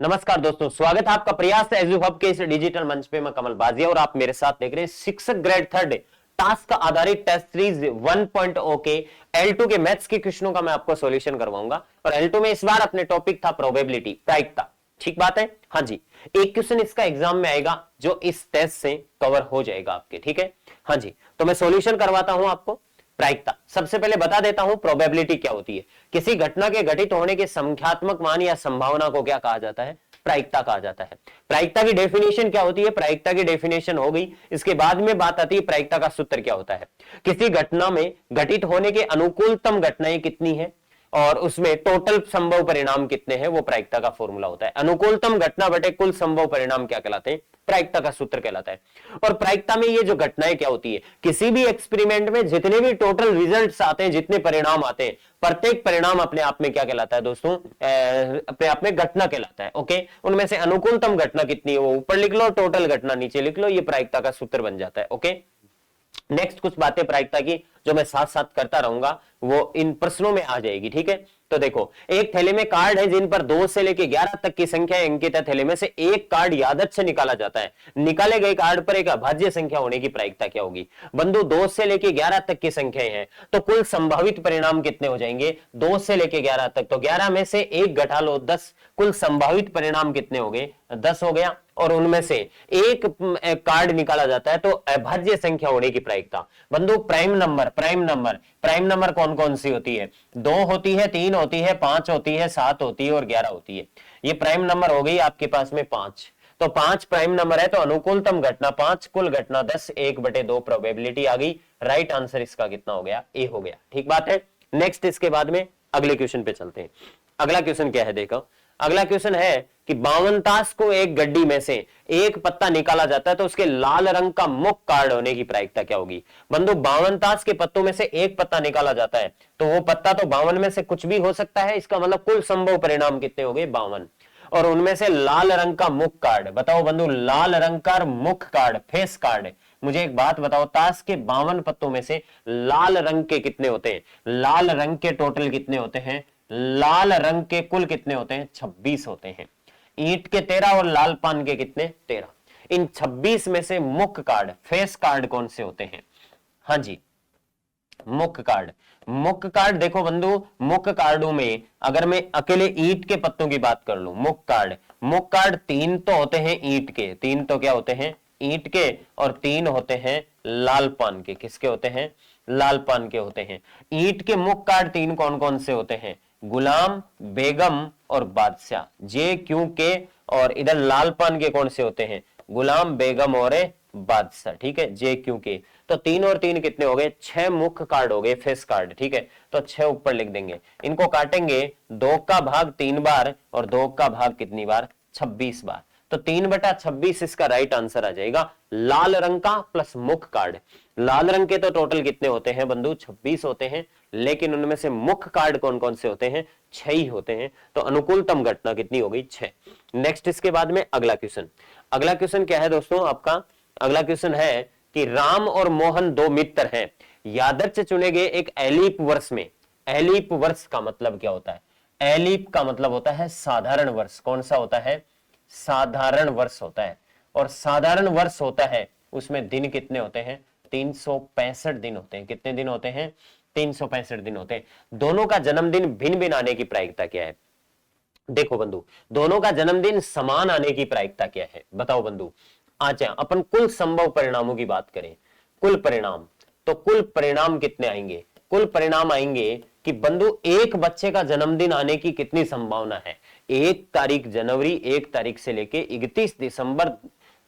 नमस्कार दोस्तों, स्वागत है आपका प्रयास एजू हब के इस डिजिटल मंच पे। मैं कमल बाजिया और आप मेरे साथ देख रहे हैं शिक्षक ग्रेड थर्ड टास्क आधारित टेस्ट सीरीज 1.0 के L2 के मैथ्स के क्वेश्चनों का मैं आपको सॉल्यूशन करवाऊंगा। और L2 में इस बार अपने टॉपिक था प्रोबेबिलिटी, प्रायिकता। ठीक बात है? हाँ जी, एक क्वेश्चन इसका एग्जाम में आएगा जो इस टेस्ट से कवर हो जाएगा आपके। ठीक है, हाँ जी, तो मैं सॉल्यूशन करवाता हूं आपको। प्रायिकता सबसे पहले बता देता हूं, प्रोबेबिलिटी क्या होती है। किसी घटना के घटित होने के संख्यात्मक मान या संभावना को क्या कहा जाता है? प्रायिकता कहा जाता है। प्रायिकता की डेफिनेशन क्या होती है? प्रायिकता की डेफिनेशन हो गई, इसके बाद में बात आती है प्रायिकता का सूत्र क्या होता है। किसी घटना में घटित होने के अनुकूलतम घटनाएं कितनी है और उसमें टोटल संभव परिणाम कितने हैं, वो प्रायिकता का फॉर्मूला होता है। अनुकूलतम घटना बटे कुल संभव परिणाम क्या कहलाते हैं? प्रायिकता का सूत्र कहलाता है। और प्रायिकता में ये जो घटनाएं क्या होती है, किसी भी एक्सपेरिमेंट में जितने भी टोटल रिजल्ट्स आते हैं, जितने परिणाम आते हैं, प्रत्येक परिणाम अपने आप में क्या कहलाता है दोस्तों? अपने आप में घटना कहलाता है। ओके, उनमें से अनुकूलतम घटना कितनी है वो ऊपर लिख लो, टोटल घटना नीचे लिख लो, ये प्रायिकता का सूत्र बन जाता है। ओके, नेक्स्ट कुछ बातें प्रायिकता की जो मैं साथ साथ करता रहूंगा वो इन प्रश्नों में आ जाएगी। ठीक है, तो देखो, एक थैले में कार्ड है जिन पर 2 से लेकर 11 तक की संख्या अंकित है। थैले में से एक कार्ड यादच्छ से निकाला जाता है। निकाले गए कार्ड पर एक अभाज्य संख्या होने की प्रायिकता क्या होगी? बंधु 2 से लेकर 11 तक की संख्याएं हैं, तो कुल संभावित परिणाम कितने हो जाएंगे? 2 से लेकर 11 तक, तो 11 में से एक घटा लो 10, कुल संभावित परिणाम कितने हो गए? 10 हो गया। और उनमें से एक कार्ड निकाला जाता है, तो अभाज्य संख्या होने की प्रायिकता। बंधु प्राइम नंबर कौन कौन सी होती है? 2 होती है, 3 होती है, 5 होती है, 7 होती है और 11 होती है। ये प्राइम नंबर हो गई आपके पास में 5। तो 5 प्राइम नंबर है, तो अनुकूलतम घटना 5, कुल घटना 10, 1/2 प्रोबेबिलिटी आ गई। राइट आंसर इसका कितना हो गया? ए हो गया। ठीक बात है। नेक्स्ट इसके बाद में अगले क्वेश्चन पे चलते हैं। अगला क्वेश्चन क्या है देखो, अगला क्वेश्चन है कि 52 ताश को एक गड्डी में से एक पत्ता निकाला जाता है, तो उसके लाल रंग का मुख्य कार्ड होने की प्रायिकता क्या होगी? बंधु 52 ताश के पत्तों में से एक पत्ता निकाला जाता है, तो वो पत्ता तो 52 में से कुछ भी हो सकता है। इसका मतलब कुल संभव परिणाम कितने हो गए? 52। और उनमें से लाल रंग का मुख्य कार्ड बताओ बंधु, लाल रंग का मुख्य कार्ड, फेस कार्ड। मुझे एक बात बताओ, ताश के 52 पत्तों में से लाल रंग के कितने होते हैं? लाल रंग के टोटल कितने होते हैं? लाल रंग के कुल कितने होते हैं? 26 होते हैं। ईंट के 13 और लाल पान के कितने? 13। इन 26 में से मुख्य कार्ड, फेस कार्ड कौन से होते हैं? हाँ जी, मुख्य कार्ड देखो बंधु, मुख्य कार्डों में अगर मैं अकेले ईंट के पत्तों की बात कर लूं, मुख्य कार्ड 3 तो होते हैं ईंट के, 3 तो क्या होते हैं? ईंट के, और 3 होते हैं लाल पान के। किसके होते हैं? लाल पान के होते हैं। ईंट के मुख्य कार्ड 3 कौन कौन से होते हैं? गुलाम, बेगम और बादशाह, जे क्यू के। और इधर लाल पान के कौन से होते हैं? गुलाम, बेगम और बादशाह। ठीक है, जे क्यू के। तो 3 और 3 कितने हो गए? 6 मुख्य कार्ड हो गए, फेस कार्ड। ठीक है, तो 6 ऊपर लिख देंगे। इनको काटेंगे, 2 का भाग 3 बार और 2 का भाग कितनी बार? 26 बार। तो 3/26 इसका राइट आंसर आ जाएगा। लाल रंग का प्लस मुख्य कार्ड। लाल रंग के तो टोटल कितने होते हैं बंधु? 26 होते हैं, लेकिन उनमें से मुख्य कार्ड कौन कौन से होते हैं? 6 ही होते हैं। तो अनुकूलतम घटना कितनी हो गई? 6। नेक्स्ट इसके बाद में अगला क्वेश्चन क्या है दोस्तों आपका? अगला क्वेश्चन है कि राम और मोहन 2 मित्र हैं, यादृच्छिक चुने गए एक एलीप वर्ष में। एलीप वर्ष का मतलब क्या होता है? एलीप का मतलब होता है साधारण वर्ष। कौन सा होता है? साधारण वर्ष होता है। और साधारण वर्ष होता है, उसमें दिन कितने होते हैं? 365 दिन होते हैं। कितने दिन होते हैं? 365 दिन होते हैं। दोनों का जन्मदिन भिन्न भिन्न आने की प्रायिकता क्या है? देखो बंधु, दोनों का जन्मदिन समान आने की प्रायिकता क्या है? बताओ बंधु। अच्छा, अपन कुल संभव परिणामों की बात करें, कुल परिणाम, तो कुल परिणाम कितने आएंगे? कुल परिणाम आएंगे कि बंधु एक बच्चे का जन्मदिन आने की कितनी संभावना है? 1 तारीख जनवरी, 1 तारीख से लेके 31 दिसंबर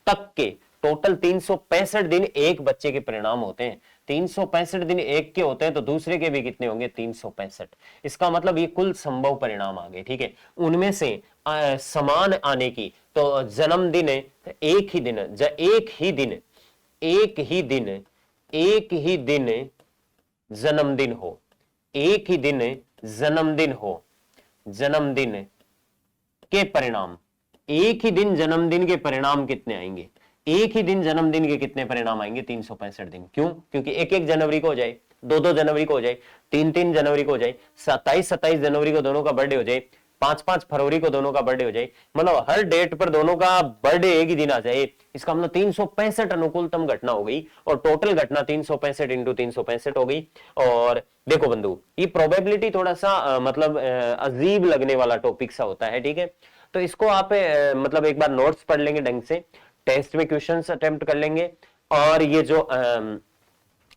तक के टोटल 365 दिन एक बच्चे के परिणाम होते हैं। 365 दिन एक के होते हैं, तो दूसरे के भी कितने होंगे? 365। इसका मतलब ये कुल संभव परिणाम आ गए। ठीक है, उनमें से समान आने की, तो जन्मदिन एक ही दिन, जन्मदिन हो, एक ही दिन जन्मदिन हो, जन्मदिन के परिणाम, एक ही दिन जन्मदिन के परिणाम कितने आएंगे? एक ही दिन जन्मदिन के कितने परिणाम आएंगे? 365 दिन। क्यों? क्योंकि 1-1 जनवरी को हो जाए, 2-2 जनवरी को हो जाए, 3-3 जनवरी को हो जाए, 27-27 जनवरी को दोनों का बर्थडे हो जाए, 5-5 फरवरी को दोनों का बर्थडे हो जाए, मतलब हर डेट पर दोनों का बर्थडे एक ही दिन आ जाए, इसका मतलब 365 अनुकूलतम घटना हो गई, और टोटल घटना 365 इंटू 365 हो गई। और देखो बंधु, ये प्रोबेबिलिटी थोड़ा सा मतलब अजीब लगने वाला टॉपिक सा होता है, ठीक है। तो इसको आप मतलब एक बार नोट्स पढ़ लेंगे ढंग से, टेस्ट में क्वेश्चंस अटेम्प्ट कर लेंगे, और ये जो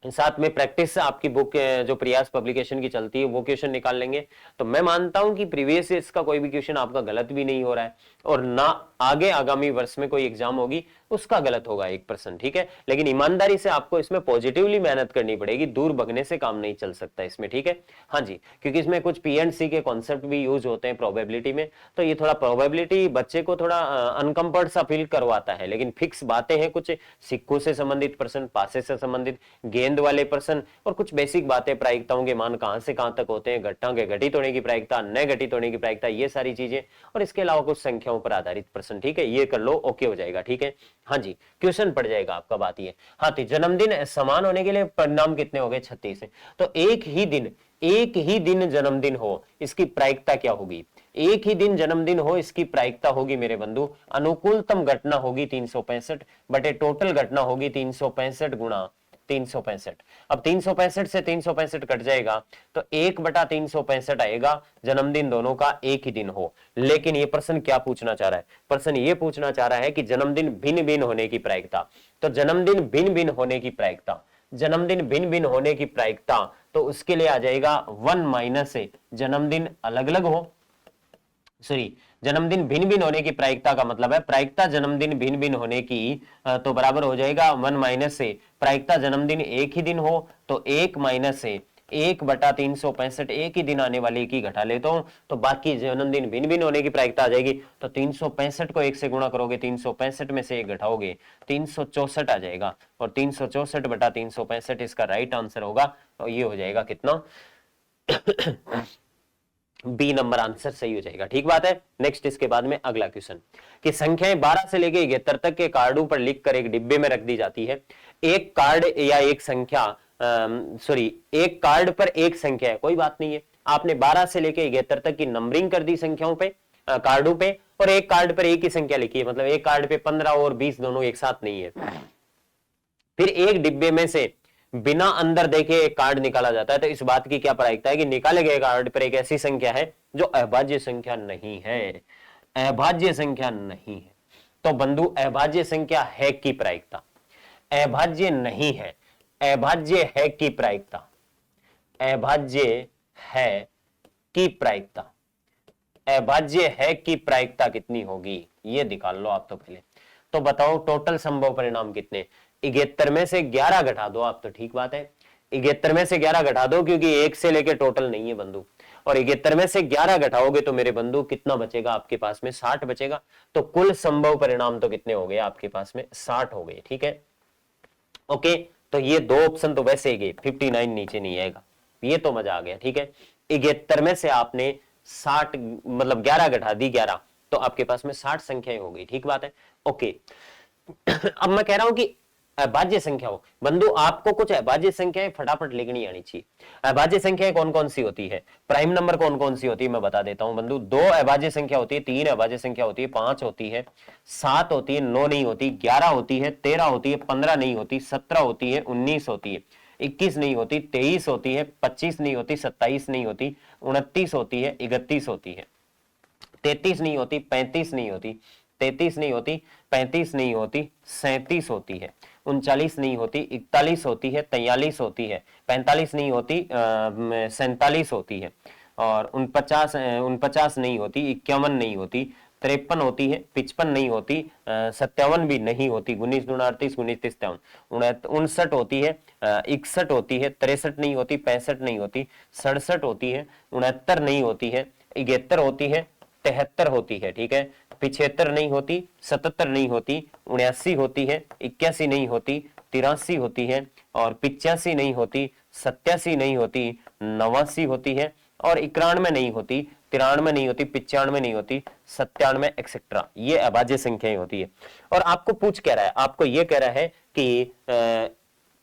साथ में प्रैक्टिस आपकी बुक जो प्रयास पब्लिकेशन की चलती है वो क्वेश्चन निकाल लेंगे, तो मैं मानता हूं कि प्रीवियस ईयर्स का कोई भी क्वेश्चन आपका गलत भी नहीं हो रहा है, और ना आगे आगामी वर्ष में कोई एग्जाम होगी उसका गलत होगा 1%, ठीक है। लेकिन ईमानदारी से आपको इसमें पॉजिटिवली मेहनत करनी पड़ेगी, दूर भगने से काम नहीं चल सकता इसमें, ठीक है। हाँ जी, क्योंकि इसमें कुछ P&C के कॉन्सेप्ट भी यूज होते हैं प्रोबेबिलिटी में, तो ये थोड़ा प्रोबेबिलिटी बच्चे को थोड़ा अनकंफर्ट सा फील करवाता है, लेकिन फिक्स बातें हैं, कुछ सिक्कों से संबंधित प्रश्न, पासे से संबंधित, गेंद वाले प्रश्न, और कुछ बेसिक बातें, प्रायिकताओं के मान कहां से कहां तक होते हैं, घटना के घटित होने की प्रायिकता, न घटित होने की प्रायिकता, ये सारी चीजें, और इसके अलावा कुछ संख्याओं पर आधारित प्रश्न, ठीक है। ये कर लो, ओके हो जाएगा, ठीक है। हाँ जी, क्वेश्चन पड़ जाएगा आपका, बात ये। हाँ, तो जन्मदिन समान होने के लिए परिणाम कितने हो गए? 36 है। तो एक ही दिन जन्मदिन हो, इसकी प्रायिकता क्या होगी? एक ही दिन जन्मदिन हो, इसकी प्रायिकता होगी मेरे बंधु, अनुकूलतम घटना होगी 365 बटे टोटल घटना होगी 365 गुणा 365। अब 365 से 365 कट जाएगा, तो 1/365 आएगा, जन्मदिन दोनों का एक ही दिन हो। लेकिन ये प्रश्न क्या पूछना चाह रहा है? प्रश्न ये पूछना चाह रहा है कि जन्मदिन भिन्न भिन्न होने की प्रायिकता। तो जन्मदिन भिन्न भिन्न होने की प्रायिकता, जन्मदिन भिन्न भिन्न होने की प्रायिकता, तो उसके लिए आ जाएगा 1 माइनस जन्मदिन अलग अलग हो, सॉरी, जन्मदिन भिन्न भिन्न होने की प्रायिकता का मतलब है प्रायिकता जन्मदिन भिन्न भिन्न होने की, तो बराबर हो जाएगा 1 माइनस से प्रायिकता जन्मदिन एक ही दिन हो, तो 1 माइनस से 1/365, एक ही दिन आने वाले की घटा लेता हूं, तो बाकी जन्मदिन भिन्न भिन्न होने की प्रायिकता आ जाएगी। तो 365 को 1 से गुणा करोगे, 365 में से 1 घटाओगे, 364 आ जाएगा, और 364/365 इसका राइट आंसर होगा। तो ये हो जाएगा कितना? बी नंबर आंसर सही हो जाएगा, ठीक बात है। नेक्स्ट इसके बाद में अगला क्वेश्चन कि संख्याएं 12 से लेकर 71 तक के कार्डों पर लिखकर एक डिब्बे में रख दी जाती है। एक कार्ड या एक संख्या, एक कार्ड पर एक संख्या है, कोई बात नहीं है, आपने 12 से लेकर 71 तक की नंबरिंग कर दी संख्याओं पे, कार्डों पे, और एक कार्ड पर एक ही संख्या लिखी है, मतलब एक कार्ड पे 15 और 20 दोनों एक साथ नहीं है। फिर एक डिब्बे में से बिना अंदर देखे एक कार्ड निकाला जाता है, तो इस बात की क्या प्रायिकता है कि निकाले गए कार्ड पर एक ऐसी संख्या है जो अभाज्य संख्या नहीं है, अभाज्य संख्या नहीं है। तो बंधु, अभाज्य संख्या है की प्रायिकता, अभाज्य नहीं है, अभाज्य है की प्रायिकता, अभाज्य है की प्रायिकता, अभाज्य है की प्रायिकता कितनी होगी ये निकाल लो आप तो पहले। तो बताओ टोटल संभव परिणाम कितने? 71 में से 11 घटा दो आप, तो ठीक बात है, 71 में से 11 घटा दो, क्योंकि 1 से लेके टोटल नहीं है बंधु, और 71 में से 11 घटाओगे तो मेरे बंधु कितना बचेगा आपके पास में? 60 बचेगा। तो कुल संभव परिणाम तो कितने हो गए आपके पास में? 60 हो गए, ठीक है, ओके। तो ये दो ऑप्शन तो वैसे ही गए, 59 नीचे नहीं आएगा, ये तो मजा आ गया, ठीक है। 71 में से आपने 60 मतलब 11 घटा दी, 11, तो आपके पास में 60 संख्याएं हो गई, ठीक बात है, ओके। अब मैं कह रहा हूं कि अभाज्य संख्या हो, बंधु आपको कुछ अभाज्य संख्याएं फटाफट लिखनी आनी चाहिए। अभाज्य संख्याएं कौन कौन सी होती है? प्राइम नंबर कौन कौन सी होती है मैं बता देता हूं बंधु। 2 अभाज्य संख्या होती है, 3 अभाज्य संख्या होती है, 5 होती है, 7 होती है, 9 नहीं होती, 11 होती है, 13 होती है, 15 नहीं होती, 17 होती है, 19 होती है, 21 नहीं होती, 23 होती है, 25 नहीं होती, 27 नहीं होती, 29 होती है, 31 होती है, 33 नहीं होती, 35 नहीं होती, 33 नहीं होती, 35 नहीं होती, 37 होती है, 39 नहीं होती, 41 होती है, 43 होती है, 45 नहीं होती, 47 होती है, और 49 नहीं होती, 51 नहीं होती, 53 होती है, 55 नहीं होती, 57 भी नहीं होती, 19 दूना 38, 19 53, 59 होती है, 61 होती है, 63 नहीं होती, 65 नहीं होती, 67 होती है, 69 नहीं होती है, 71 होती है, 73 होती है, ठीक है, 75 नहीं होती, 77 नहीं होती, 79 होती है, 81 नहीं होती, 83 होती है, और 85 नहीं होती, 87 नहीं होती, 89 होती है, और 91 नहीं होती, 93 नहीं होती, 95 नहीं होती, 97 एक्सेट्रा, ये अभाज्य संख्याएं होती है। और आपको पूछ कह रहा है, आपको ये कह रहा है कि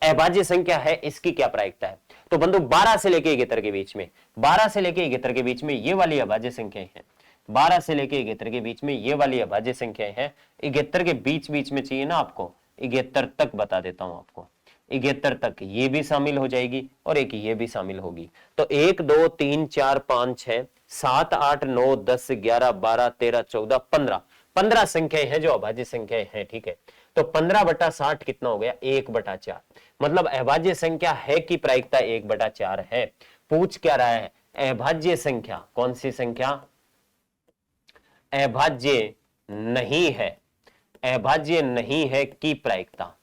अभाज्य संख्या है, इसकी क्या प्रायिकता है? तो बंधु 12 से लेके 71 के बीच में, 12 से लेके 71 के बीच में ये वाली अभाज्य संख्याएं हैं, 12 से लेके 71 के बीच में ये वाली अभाज्य संख्याएं हैं। 71 के बीच बीच में चाहिए ना आपको, 71 तक बता देता हूं आपको, 71 तक ये भी शामिल हो जाएगी और एक ये भी शामिल होगी। तो 1 2 3 4 5 6 7 8 9 10 11 12 13 14 15 15 संख्याएं हैं जो अभाज्य संख्याएं हैं, ठीक है। तो 15/60 कितना हो गया, 1/4। मतलब अभाज्य संख्या है कि प्रायिकता 1/4 है। पूछ क्या रहा है, अभाज्य संख्या, कौन सी संख्या अभाज्य नहीं है, अभाज्य नहीं है की प्रायिकता,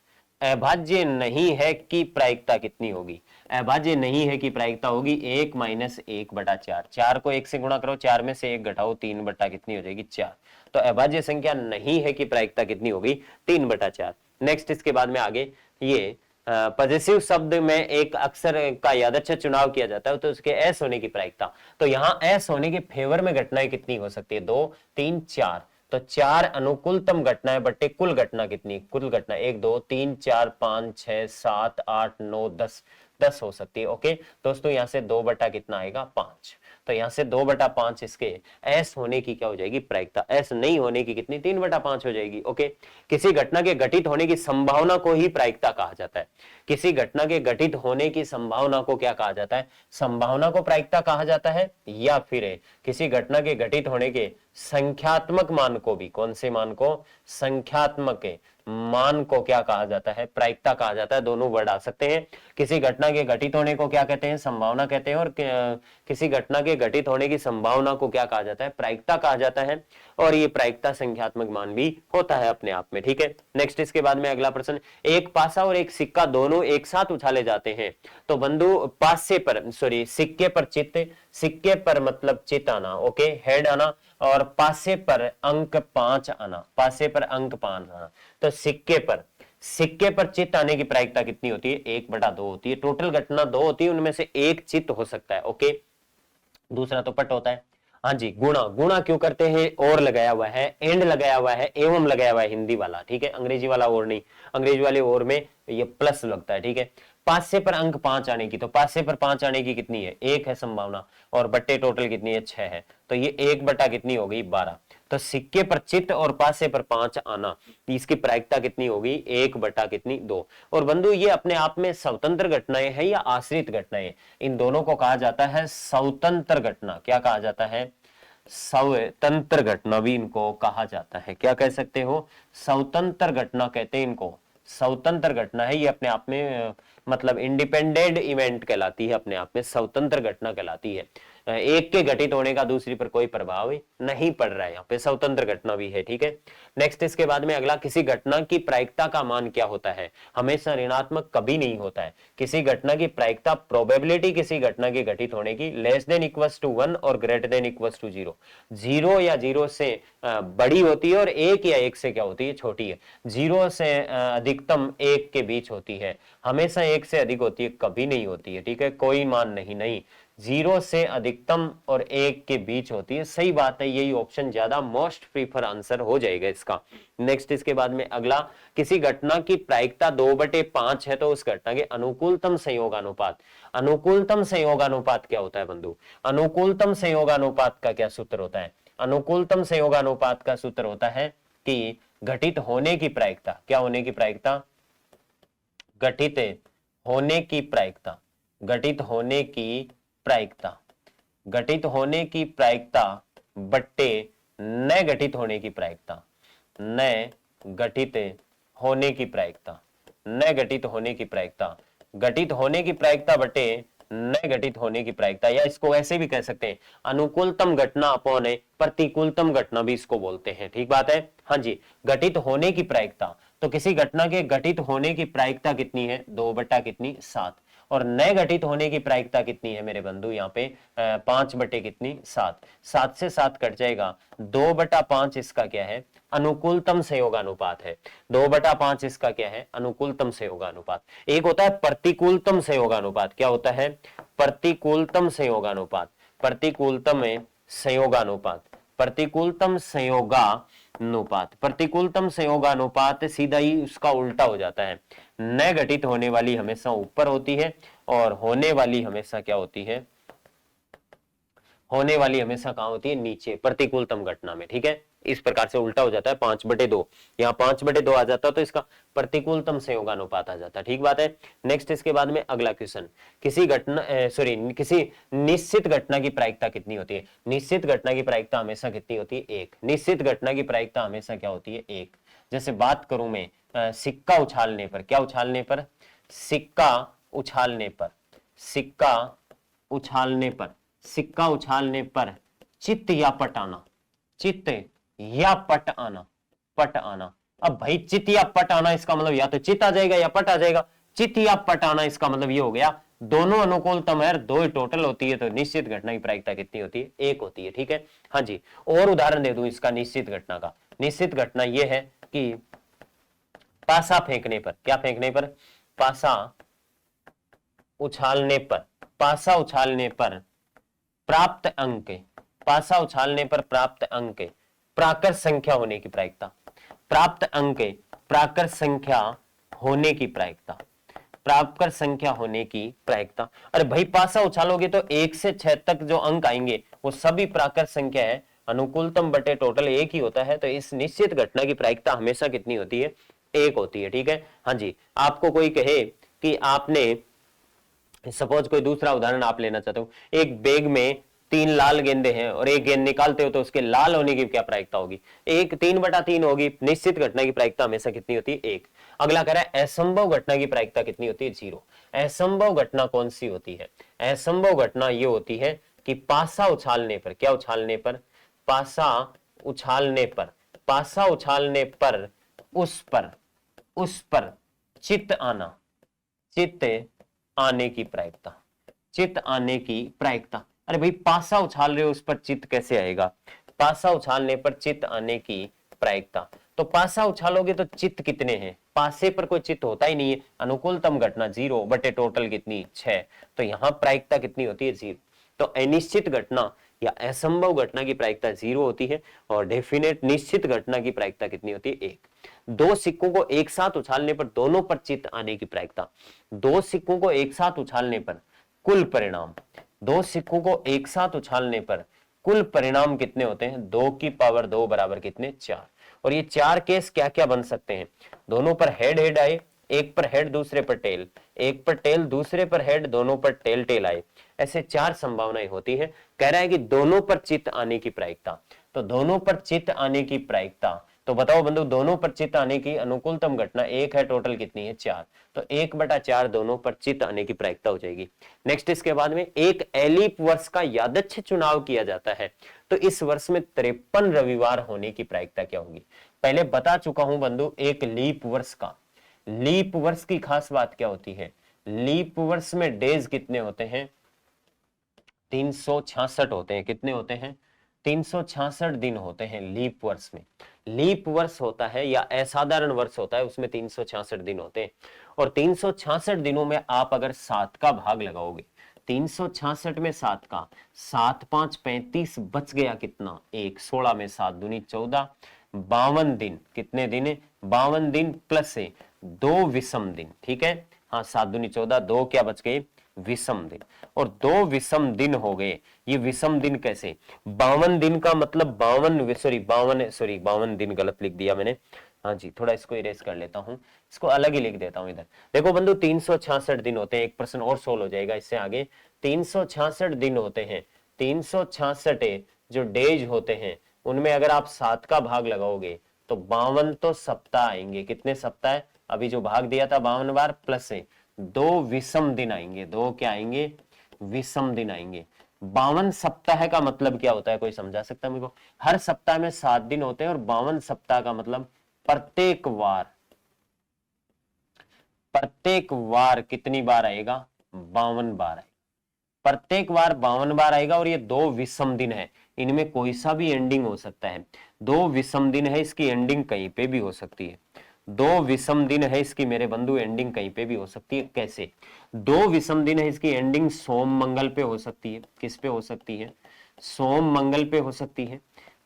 अभाज्य नहीं है की प्रायिकता कितनी होगी, अभाज्य नहीं है की प्रायिकता होगी 1 - 1/4। 4 को 1 से गुणा करो, 4 में से 1 घटाओ, 3 बटा कितनी हो जाएगी 4। तो अभाज्य संख्या नहीं है की प्रायिकता कितनी होगी 3/4। नेक्स्ट इसके बाद में आगे ये पॉजिटिव शब्द में एक अक्षर का यादृच्छिक चुनाव किया जाता है तो उसके एस होने की प्रायिकता, तो यहां एस होने के फेवर में घटनाएं कितनी हो सकती है, 2 3 4। तो 4 अनुकूलतम घटनाएं बट्टे कुल घटना कितनी, कुल घटना 1 2 3 4 5 6 7 8 9 10 10 हो सकती है। ओके दोस्तों, यहां से 2 बटा कितना आएगा 5। तो यहां से 2/5 इसके एस होने की क्या हो जाएगी प्रायिकता, एस नहीं होने की कितनी 3/5 हो जाएगी। ओके, किसी घटना के घटित होने की संभावना को ही प्रायिकता कहा जाता है। किसी घटना के घटित होने की संभावना को क्या कहा जाता है, संभावना को प्रायिकता कहा जाता है, या फिर किसी घटना के घटित होने के संख्यात्मक मान को भी, कौन से मान को, संख्यात्मक मान को क्या कहा जाता है, प्रायिकता कहा जाता है। दोनों वर्ड आ सकते हैं। किसी घटना के घटित होने को क्या कहते हैं, संभावना कहते हैं, और किसी घटना के घटित होने की संभावना को क्या कहा जाता है, प्रायिकता कहा जाता है। और ये प्रायिकता संख्यात्मक मान भी होता है अपने आप में, ठीक है। नेक्स्ट इसके बाद में अगला प्रश्न, एक पासा और एक सिक्का दोनों एक साथ उछाले जाते हैं तो बंधु पासे पर, सॉरी सिक्के पर चित्त, सिक्के पर मतलब चित्त आना, ओके हेड आना, और पासे पर अंक 5 आना, पासे पर अंक 5 आना। तो सिक्के पर चित्त आने की प्रायिकता कितनी होती है, 1/2 होती है। टोटल घटना 2 होती है, उनमें से एक चित्त हो सकता है। ओके, दूसरा तो पट होता है। हाँ जी, गुणा, गुणा क्यों करते हैं, और लगाया हुआ है, एंड लगाया हुआ है, एवं लगाया हुआ है हिंदी वाला, ठीक है। अंग्रेजी वाला और नहीं, अंग्रेजी वाले और में ये प्लस लगता है, ठीक है। पासे पर अंक 5 आने की, तो पासे पर 5 आने की कितनी है, 1 है संभावना, और बट्टे टोटल कितनी है 6 है, तो ये 1 बटा कितनी हो गई 12। तो सिक्के पर चित्त और पासे पर 5 आना, इसकी प्रायिकता कितनी होगी 1 बटा कितनी 2। और बंधु ये अपने आप में स्वतंत्र घटनाएं हैं या आश्रित घटनाएं, इन दोनों को कहा जाता है स्वतंत्र घटना। क्या कहा जाता है, स्वतंत्र घटना भी इनको कहा जाता है। क्या कह सकते हो, स्वतंत्र घटना कहते हैं इनको, स्वतंत्र घटना है ये अपने आप में, मतलब इंडिपेंडेंट इवेंट कहलाती है, अपने आप में स्वतंत्र घटना कहलाती है। एक के घटित होने का दूसरी पर कोई प्रभाव नहीं पड़ रहा है, यहाँ पे स्वतंत्र घटना भी है, ठीक है। नेक्स्ट इसके बाद में अगला, किसी घटना की प्रायिकता का मान क्या होता है, हमेशा ऋणात्मक कभी नहीं होता है। किसी घटना की प्रायिकता, प्रोबेबिलिटी किसी घटना के घटित होने की लेस देन इक्वल्स टू 1 और ग्रेटर देन इक्वल्स टू 0, 0 या 0 से बड़ी होती है और 1 या 1 से क्या होती है, छोटी है। 0 से अधिकतम 1 के बीच होती है, हमेशा 1 से अधिक होती है, कभी नहीं होती है, ठीक है। कोई मान नहीं 0 से अधिकतम और 1 के बीच होती है। सही बात है, यही ऑप्शन ज्यादा मोस्ट प्रीफर आंसर हो जाएगा इसका। नेक्स्ट इसके बाद में अगला, किसी घटना की प्रायिकता 2/5 है तो उस घटना के अनुकूलतम संयोगानुपात, अनुकूलतम संयोगानुपात क्या होता है बंधु, अनुकूलतम संयोगानुपात का क्या सूत्र होता है, अनुकूलतम संयोगानुपात का सूत्र होता है कि घटित होने की प्रायिकता, क्या होने की प्रायिकता, घटित होने की प्रायिकता, घटित होने की प्रायिकता, घटित होने की प्रायिकता बट्टे न घटित होने की प्रायिकता, न घटित होने की प्रायिकता, न घटित होने की प्रायिकता, घटित होने की प्रायिकता बट्टे न घटित होने की प्रायिकता, या इसको ऐसे भी कह सकते हैं अनुकूलतम घटना अपॉन प्रतिकूलतम घटना भी इसको बोलते हैं, ठीक बात है। हाँ जी, घटित होने की प्रायिकता, तो किसी घटना के घटित होने की प्रायिकता कितनी है, 2 बटा कितनी 7, और नए घटित होने की प्रायिकता कितनी है मेरे बंधु, यहाँ पे 5 बटे कितनी 7, 7 से 7 कट जाएगा, 2/5 इसका क्या है, अनुकूलतम संयोगानुपात है। 2/5 इसका क्या है, अनुकूलतम संयोगानुपात। एक होता है प्रतिकूलतम संयोगानुपात, क्या होता है, प्रतिकूलतम संयोगानुपात, प्रतिकूलतम संयोगानुपात, प्रतिकूलतम संयोगानुपात, प्रतिकूलतम संयोगानुपात सीधा ही उसका उल्टा हो जाता है। न घटित होने वाली हमेशा ऊपर होती है और होने वाली हमेशा क्या होती है, होने वाली हमेशा कहां होती है, नीचे, प्रतिकूलतम घटना में। ठीक है, इस प्रकार से उल्टा हो जाता है 5/2, यहाँ 5/2 आ जाता तो इसका प्रतिकूलतम संयोगानुपात आ जाता। ठीक बात है। नेक्स्ट इसके बाद में अगला क्वेश्चन, किसी घटना किसी निश्चित घटना की प्रायिकता कितनी होती है? निश्चित घटना की प्रायिकता हमेशा कितनी होती है? 1। निश्चित घटना की प्रायिकता हमेशा क्या होती है? 1। जैसे बात करूं मैं सिक्का उछालने पर, क्या उछालने पर? सिक्का उछालने पर, सिक्का उछालने पर, सिक्का उछालने पर चित्त या पट आना, चित्त या पट आना, पट आना। अब भाई चित्त या पट आना इसका मतलब या तो चित्त आ जाएगा या पट आ जाएगा। चित्त या पट आना इसका मतलब ये हो गया दोनों अनुकूलतम है, 2 ही टोटल होती है, तो निश्चित घटना की प्रायिकता कितनी होती है? 1 होती है। ठीक है, हाँ जी। और उदाहरण दे दूं इसका निश्चित घटना का। निश्चित घटना यह है कि पासा फेंकने पर, क्या फेंकने पर? पासा उछालने पर, पासा उछालने पर प्राप्त अंक, पासा उछालने पर प्राप्त अंक प्राकृत संख्या होने की प्रायिकता, प्राप्त अंक प्राकृत संख्या होने की प्रायिकता, प्राकृत संख्या होने की प्रायिकता। अरे भाई पासा उछालोगे तो 1 से 6 तक जो अंक आएंगे वो सभी प्राकृत संख्या है, अनुकूलतम बटे टोटल 1 ही होता है, तो इस निश्चित घटना की प्रायिकता हमेशा कितनी होती है? 1 होती है। ठीक है, हाँ जी। आपको कोई कहे कि आपने, सपोज कोई दूसरा उदाहरण आप लेना चाहते हो, एक बैग में 3 लाल गेंदे हैं और एक गेंद निकालते हो तो उसके लाल होने की क्या प्रायिकता होगी? 1, 3/3 होगी। निश्चित घटना की प्रायिकता हमेशा कितनी होती है? 1। अगला कह रहा है असंभव घटना की प्रायिकता कितनी होती है? 0। असंभव घटना कौन सी होती है? असंभव घटना ये होती है कि पासा उछालने पर, क्या उछालने पर? पासा उछालने पर, पासा उछालने पर उस पर, उस पर चित्त आना, चित्त आने की प्रायिकता, चित्त आने की प्रायिकता। अरे भाई पासा उछाल रहे हो उस पर चित्त कैसे आएगा? पासा उछालने पर चित्त आने की प्रायिकता, तो पासा उछालोगे तो चित्त कितने हैं? पासे पर कोई चित्त होता ही नहीं है, अनुकूलतम घटना 0 बटे टोटल कितनी? 6, तो यहां प्रायिकता कितनी होती है? 0। तो अनिश्चित घटना या असंभव घटना की प्रायिकता 0 होती है और डेफिनेट निश्चित घटना की प्रायिकता कितनी होती है? 1। 2 सिक्कों को एक साथ उछालने पर दोनों पर चित्त आने की प्रायिकता, 2 सिक्कों को एक साथ उछालने पर कुल परिणाम, 2 सिक्कों को एक साथ उछालने पर कुल परिणाम कितने होते हैं? 2 की पावर 2 बराबर कितने? 4। और ये 4 केस क्या क्या बन सकते हैं? दोनों पर हेड हेड आए, एक पर हेड दूसरे पर टेल, एक पर टेल दूसरे पर हेड, दोनों पर टेल टेल आए, ऐसे 4 संभावनाएं होती है। कह रहा है कि दोनों पर चित्त आने की प्रायिकता, तो दोनों पर चित्त आने की प्रायिकता, तो बताओ बंधु दोनों पर चित्त आने की अनुकूलतम घटना 1 है, टोटल कितनी है? 4, तो 1/4 दोनों पर चित्त आने की प्रायिकता हो जाएगी। नेक्स्ट इसके बाद में एक एलीप वर्ष का यादच्छ चुनाव किया जाता है, तो इस वर्ष में 53 रविवार होने की प्रायिकता क्या होगी? पहले बता चुका हूं बंधु एक लीप वर्ष का, लीप वर्ष की खास बात क्या होती है? लीप वर्ष में डेज कितने होते हैं? 366 होते हैं। कितने होते हैं? 366 दिन होते हैं लीप वर्ष में। लीप वर्ष होता है या असाधारण वर्ष होता है, उसमें 366 दिन होते हैं, और 366 दिनों में आप अगर 7 का भाग लगाओगे, 366 में 7 का, 7 5 35 बच गया कितना? 1। 16 में 7 दूनी 14, 52 दिन। कितने दिन? 52 दिन प्लस 2 विषम दिन। ठीक है, हाँ 7 दूनी 14, 2 क्या बच गए? विषम दिन। और 2 विषम दिन हो गए। ये विषम दिन कैसे? 52 दिन का मतलब 52 दिन गलत लिख दिया मैंने, हाँ जी, थोड़ा इसको इरेज कर लेता हूं, इसको अलग ही लिख देता हूं इधर। देखो बंधु 366 दिन होते हैं, एक प्रश्न और सोल्व हो जाएगा इससे आगे। 366 दिन होते हैं, 366 जो डेज होते हैं उनमें अगर आप 7 का भाग लगाओगे तो 52 तो सप्ताह आएंगे। कितने सप्ताह है? अभी जो भाग दिया था 52 बार प्लस 2 विषम दिन आएंगे। 2 क्या आएंगे? विषम दिन आएंगे। 52 सप्ताह का मतलब क्या होता है? कोई समझा सकता है मेरे को? हर सप्ताह में 7 दिन होते हैं और 52 सप्ताह का मतलब प्रत्येक वार, प्रत्येक वार कितनी बार आएगा? 52 बार आएगा। प्रत्येक बार 52 बार आएगा और ये 2 विषम दिन है, इनमें कोई सा भी एंडिंग हो सकता है। 2 विषम दिन है, इसकी एंडिंग कहीं पे भी हो सकती है। 2 विषम दिन है इसकी मेरे बंधु एंडिंग कहीं पे भी हो सकती है। कैसे? 2 विषम दिन है, इसकी एंडिंग सोम मंगल पे हो सकती है। किस पे हो सकती है? सोम मंगल पे हो सकती है,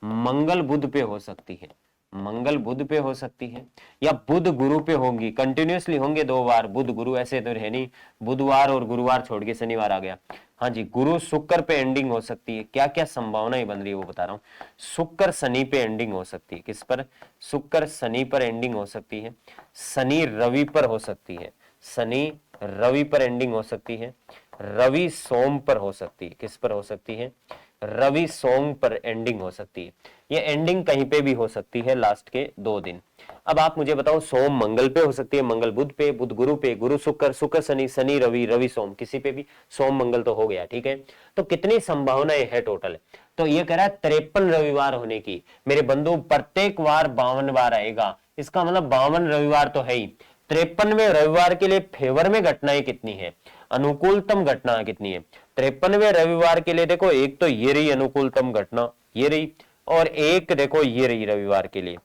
मंगल बुध पे हो सकती है, मंगल बुध पे हो सकती है, या बुध गुरु पे होंगी, कंटिन्यूअसली होंगे 2 बार बुध गुरु, ऐसे तो है नहीं बुधवार और गुरुवार छोड़ के शनिवार आ गया। हाँ जी, गुरु शुक्र पे एंडिंग हो सकती है। क्या क्या संभावनाएं बन रही है वो बता रहा हूं। शुक्र शनि पे एंडिंग हो सकती है। किस पर? शुक्र शनि पर एंडिंग हो सकती है। शनि रवि पर हो सकती है। शनि रवि पर एंडिंग हो सकती है। रवि सोम पर हो सकती है। किस पर हो सकती है? रवि सोम पर एंडिंग हो सकती है। ये एंडिंग कहीं पे भी हो सकती है लास्ट के 2 दिन। अब आप मुझे बताओ, सोम मंगल पे हो सकती है, मंगल बुध पे, बुध गुरु पे, गुरु शुक्र, शुक्र शनि, शनि रवि, रवि सोम, किसी पे भी। सोम मंगल तो हो गया, ठीक है। तो कितनी संभावनाएं है टोटल? तो ये कह रहा है 53 रविवार होने की। मेरे बंधु, प्रत्येक बार 52 बार आएगा, इसका मतलब 52 रविवार तो है ही। 53वें रविवार के लिए फेवर में घटनाएं कितनी है, अनुकूलतम घटना कितनी है? 53वें रविवार के लिए देखो, एक तो ये रही अनुकूलतम घटना, ये रही, और एक देखो ये रही रविवार के लिए।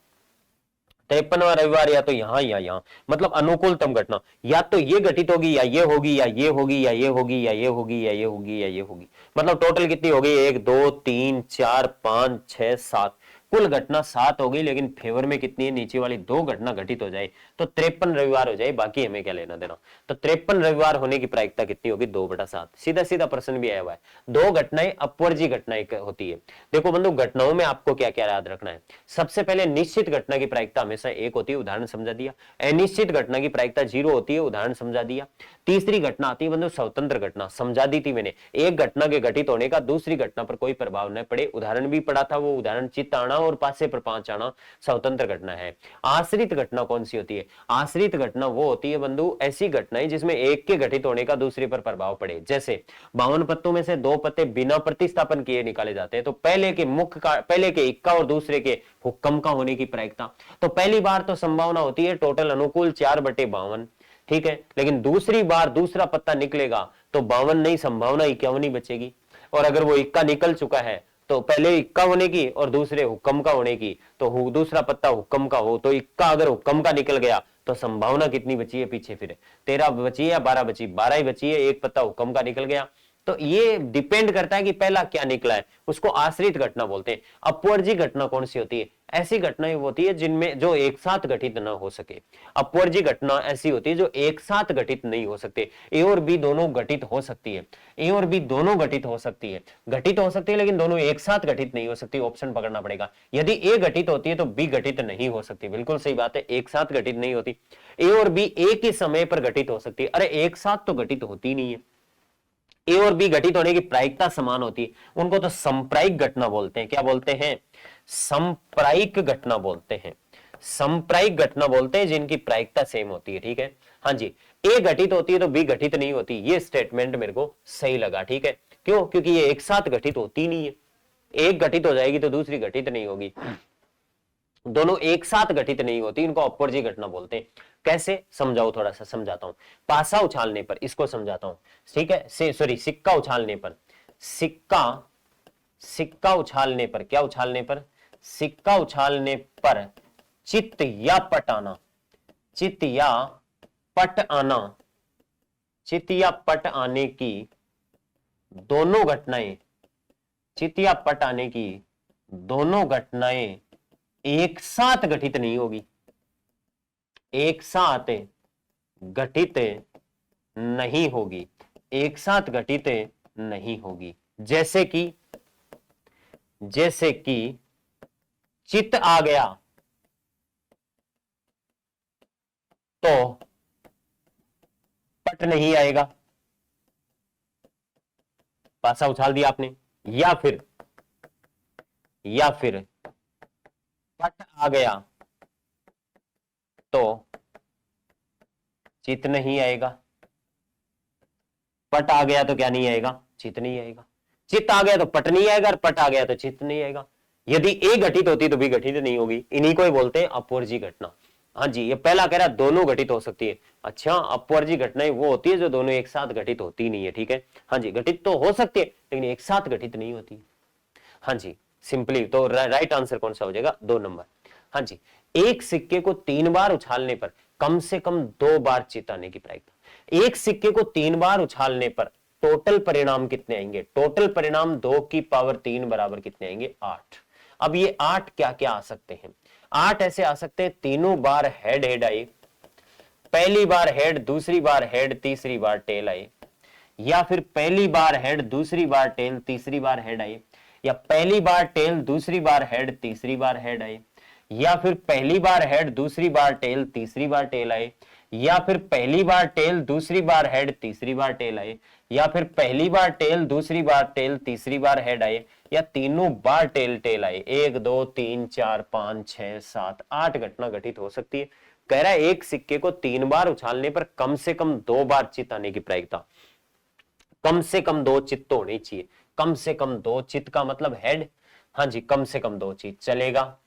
53वां रविवार या तो यहां या यहां, मतलब अनुकूलतम घटना या तो ये घटित होगी, या ये होगी, या ये होगी, या ये होगी, या ये होगी, या ये होगी, या ये होगी। मतलब टोटल कितनी हो गई? 1 2 3 4 5 6 7, कुल घटना 7 हो गई। लेकिन फेवर में कितनी है? नीचे वाली 2 घटना घटित हो जाए तो 53 रविवार हो जाए, बाकी हमें क्या लेना देना। तो 53 रविवार होने की प्रायिकता कितनी होगी? 2/7। सीधा सीधा प्रश्न भी आया हुआ है। 2 घटनाएं अपवर्जी घटनाएं होती है। देखो बंधु, घटनाओं में आपको क्या क्या याद रखना है। सबसे पहले निश्चित घटना की प्रायिकता हमेशा 1 होती है, उदाहरण समझा दिया। अनिश्चित घटना की प्रायिकता 0 होती है, उदाहरण समझा दिया। तीसरी घटना आती है बंधु स्वतंत्र घटना, समझा दी थी मैंने। एक घटना के घटित होने का दूसरी घटना पर कोई प्रभाव न पड़े, उदाहरण भी पढ़ा था, वो उदाहरण चित्त आना और पासे पर 5 आना स्वतंत्र घटना है। आश्रित घटना कौन सी होती है? आश्रित घटना वो होती है बंधु, ऐसी घटनाएं जिसमें एक के घटित होने का दूसरे पर प्रभाव पड़े। जैसे 52 पत्तों में से 2 पत्ते बिना प्रतिस्थापन किए निकाले जाते हैं, तो पहले के मुख्य का, पहले के इक्का और दूसरे के हुक्म का होने की प्रायिकता। तो पहली बार तो संभावना होती है टोटल अनुकूल 4/52, ठीक है। लेकिन दूसरी बार दूसरा पत्ता निकलेगा तो 52 नहीं, संभावना 51 बचेगी। और अगर वो इक्का निकल चुका है तो पहले इक्का होने की और दूसरे हुक्म का होने की, तो दूसरा पत्ता हुक्म का हो तो इक्का अगर हुक्म का निकल गया तो संभावना कितनी बची है पीछे? फिर 13 बची है या 12 बची? 12 ही बची है, एक पत्ता हुक्म का निकल गया। तो ये डिपेंड करता है कि पहला क्या निकला है, उसको आश्रित घटना बोलते हैं। अपवर्जी घटना कौन सी होती है? ऐसी घटनाएं होती है जिनमें जो एक साथ घटित ना हो सके। अपवर्जी घटना ऐसी होती है जो एक साथ घटित नहीं हो सकते। ए और बी दोनों घटित हो सकती है, ए और बी दोनों घटित हो सकती है, घटित हो सकती है, लेकिन दोनों एक साथ घटित नहीं हो सकती। ऑप्शन पकड़ना पड़ेगा। यदि ए घटित होती है तो बी घटित नहीं हो सकती। बिल्कुल सही बात है, एक साथ घटित नहीं होती। ए और बी एक ही समय पर घटित हो सकती है। अरे एक साथ तो घटित होती नहीं है। ए और बी घटित होने की प्रायिकता समान होती है, उनको तो संप्रायिक घटना बोलते हैं। क्या बोलते हैं? संप्रायिक घटना बोलते हैं। संप्रायिक घटना बोलते हैं जिनकी प्रायिकता सेम होती है, ठीक है। हाँ जी, ए घटित होती है तो बी घटित नहीं होती। ये स्टेटमेंट मेरे को सही लगा, ठीक है। क्यों? क्योंकि ये एक साथ घटित होती नहीं है। एक घटित हो जाएगी तो दूसरी घटित नहीं होगी, दोनों एक साथ घटित नहीं होती, इनको अपवर्जी घटना बोलते हैं। कैसे समझाओ? थोड़ा सा समझाता हूं। पासा उछालने पर इसको समझाता हूं, ठीक है। सॉरी, सिक्का उछालने पर, सिक्का उछालने पर, क्या उछालने पर? सिक्का उछालने पर चित्त या पट आना, चित्त या पट आना, चित्त या पट आने की दोनों घटनाएं, चित्त या पट आने की दोनों घटनाएं एक साथ घटित नहीं होगी, एक साथ घटित नहीं होगी, एक साथ घटित नहीं होगी। जैसे कि चित्त आ गया तो पट नहीं आएगा, पासा उछाल दिया आपने। या फिर पट आ गया तो चित्त नहीं आएगा। पट आ गया तो क्या नहीं आएगा? चित्त नहीं आएगा। चित्त आ गया तो पट नहीं आएगा, और पट आ गया तो चित्त नहीं आएगा। यदि ए घटित होती तो बी घटित नहीं होगी। इन्हीं को ही बोलते हैं अपवर्जी घटना। हाँ जी, ये पहला कह रहा दोनों घटित हो सकती है। अच्छा, अपवर्जी घटनाएं वो होती है जो दोनों एक साथ घटित होती नहीं है, ठीक है। हाँ जी, घटित तो हो सकती है लेकिन एक साथ घटित नहीं होती। हाँ जी, सिंपली तो राइट आंसर कौन सा हो जाएगा? 2 नंबर। हाँ जी, एक सिक्के को 3 बार उछालने पर कम से कम 2 बार चित्त आने की प्रायिकता। एक सिक्के को 3 बार उछालने पर टोटल परिणाम कितने आएंगे? टोटल परिणाम 2 की पावर 3 बराबर कितने आएंगे? 8। अब ये 8 क्या क्या आ सकते हैं? 8 ऐसे आ सकते हैं, तीनों बार हेड हेड आई, पहली बार हेड, दूसरी बार हेड, तीसरी बार टेल आई, या फिर पहली बार हेड, दूसरी बार टेल, तीसरी बार हेड आई, या पहली बार टेल, दूसरी बार हेड, तीसरी बार हेड आई, या फिर पहली बार हेड, दूसरी बार टेल, तीसरी बार टेल आई, या फिर पहली बार टेल, दूसरी बार हेड, तीसरी बार टेल आई, या फिर पहली बार टेल, दूसरी बार टेल, तीसरी बार हेड आई, या तीनों बार टेल टेल आई। 1 2 3 4 5 6 7 8 घटना घटित हो सकती है। कह रहा है एक सिक्के को 3 बार उछालने पर कम से कम 2 बार चित आने की प्रायिकता, कम से कम 2 चित तो होनी चाहिए। कम से कम 2 चित का मतलब हेड, हाँ जी, कम से कम 2 चित चलेगा,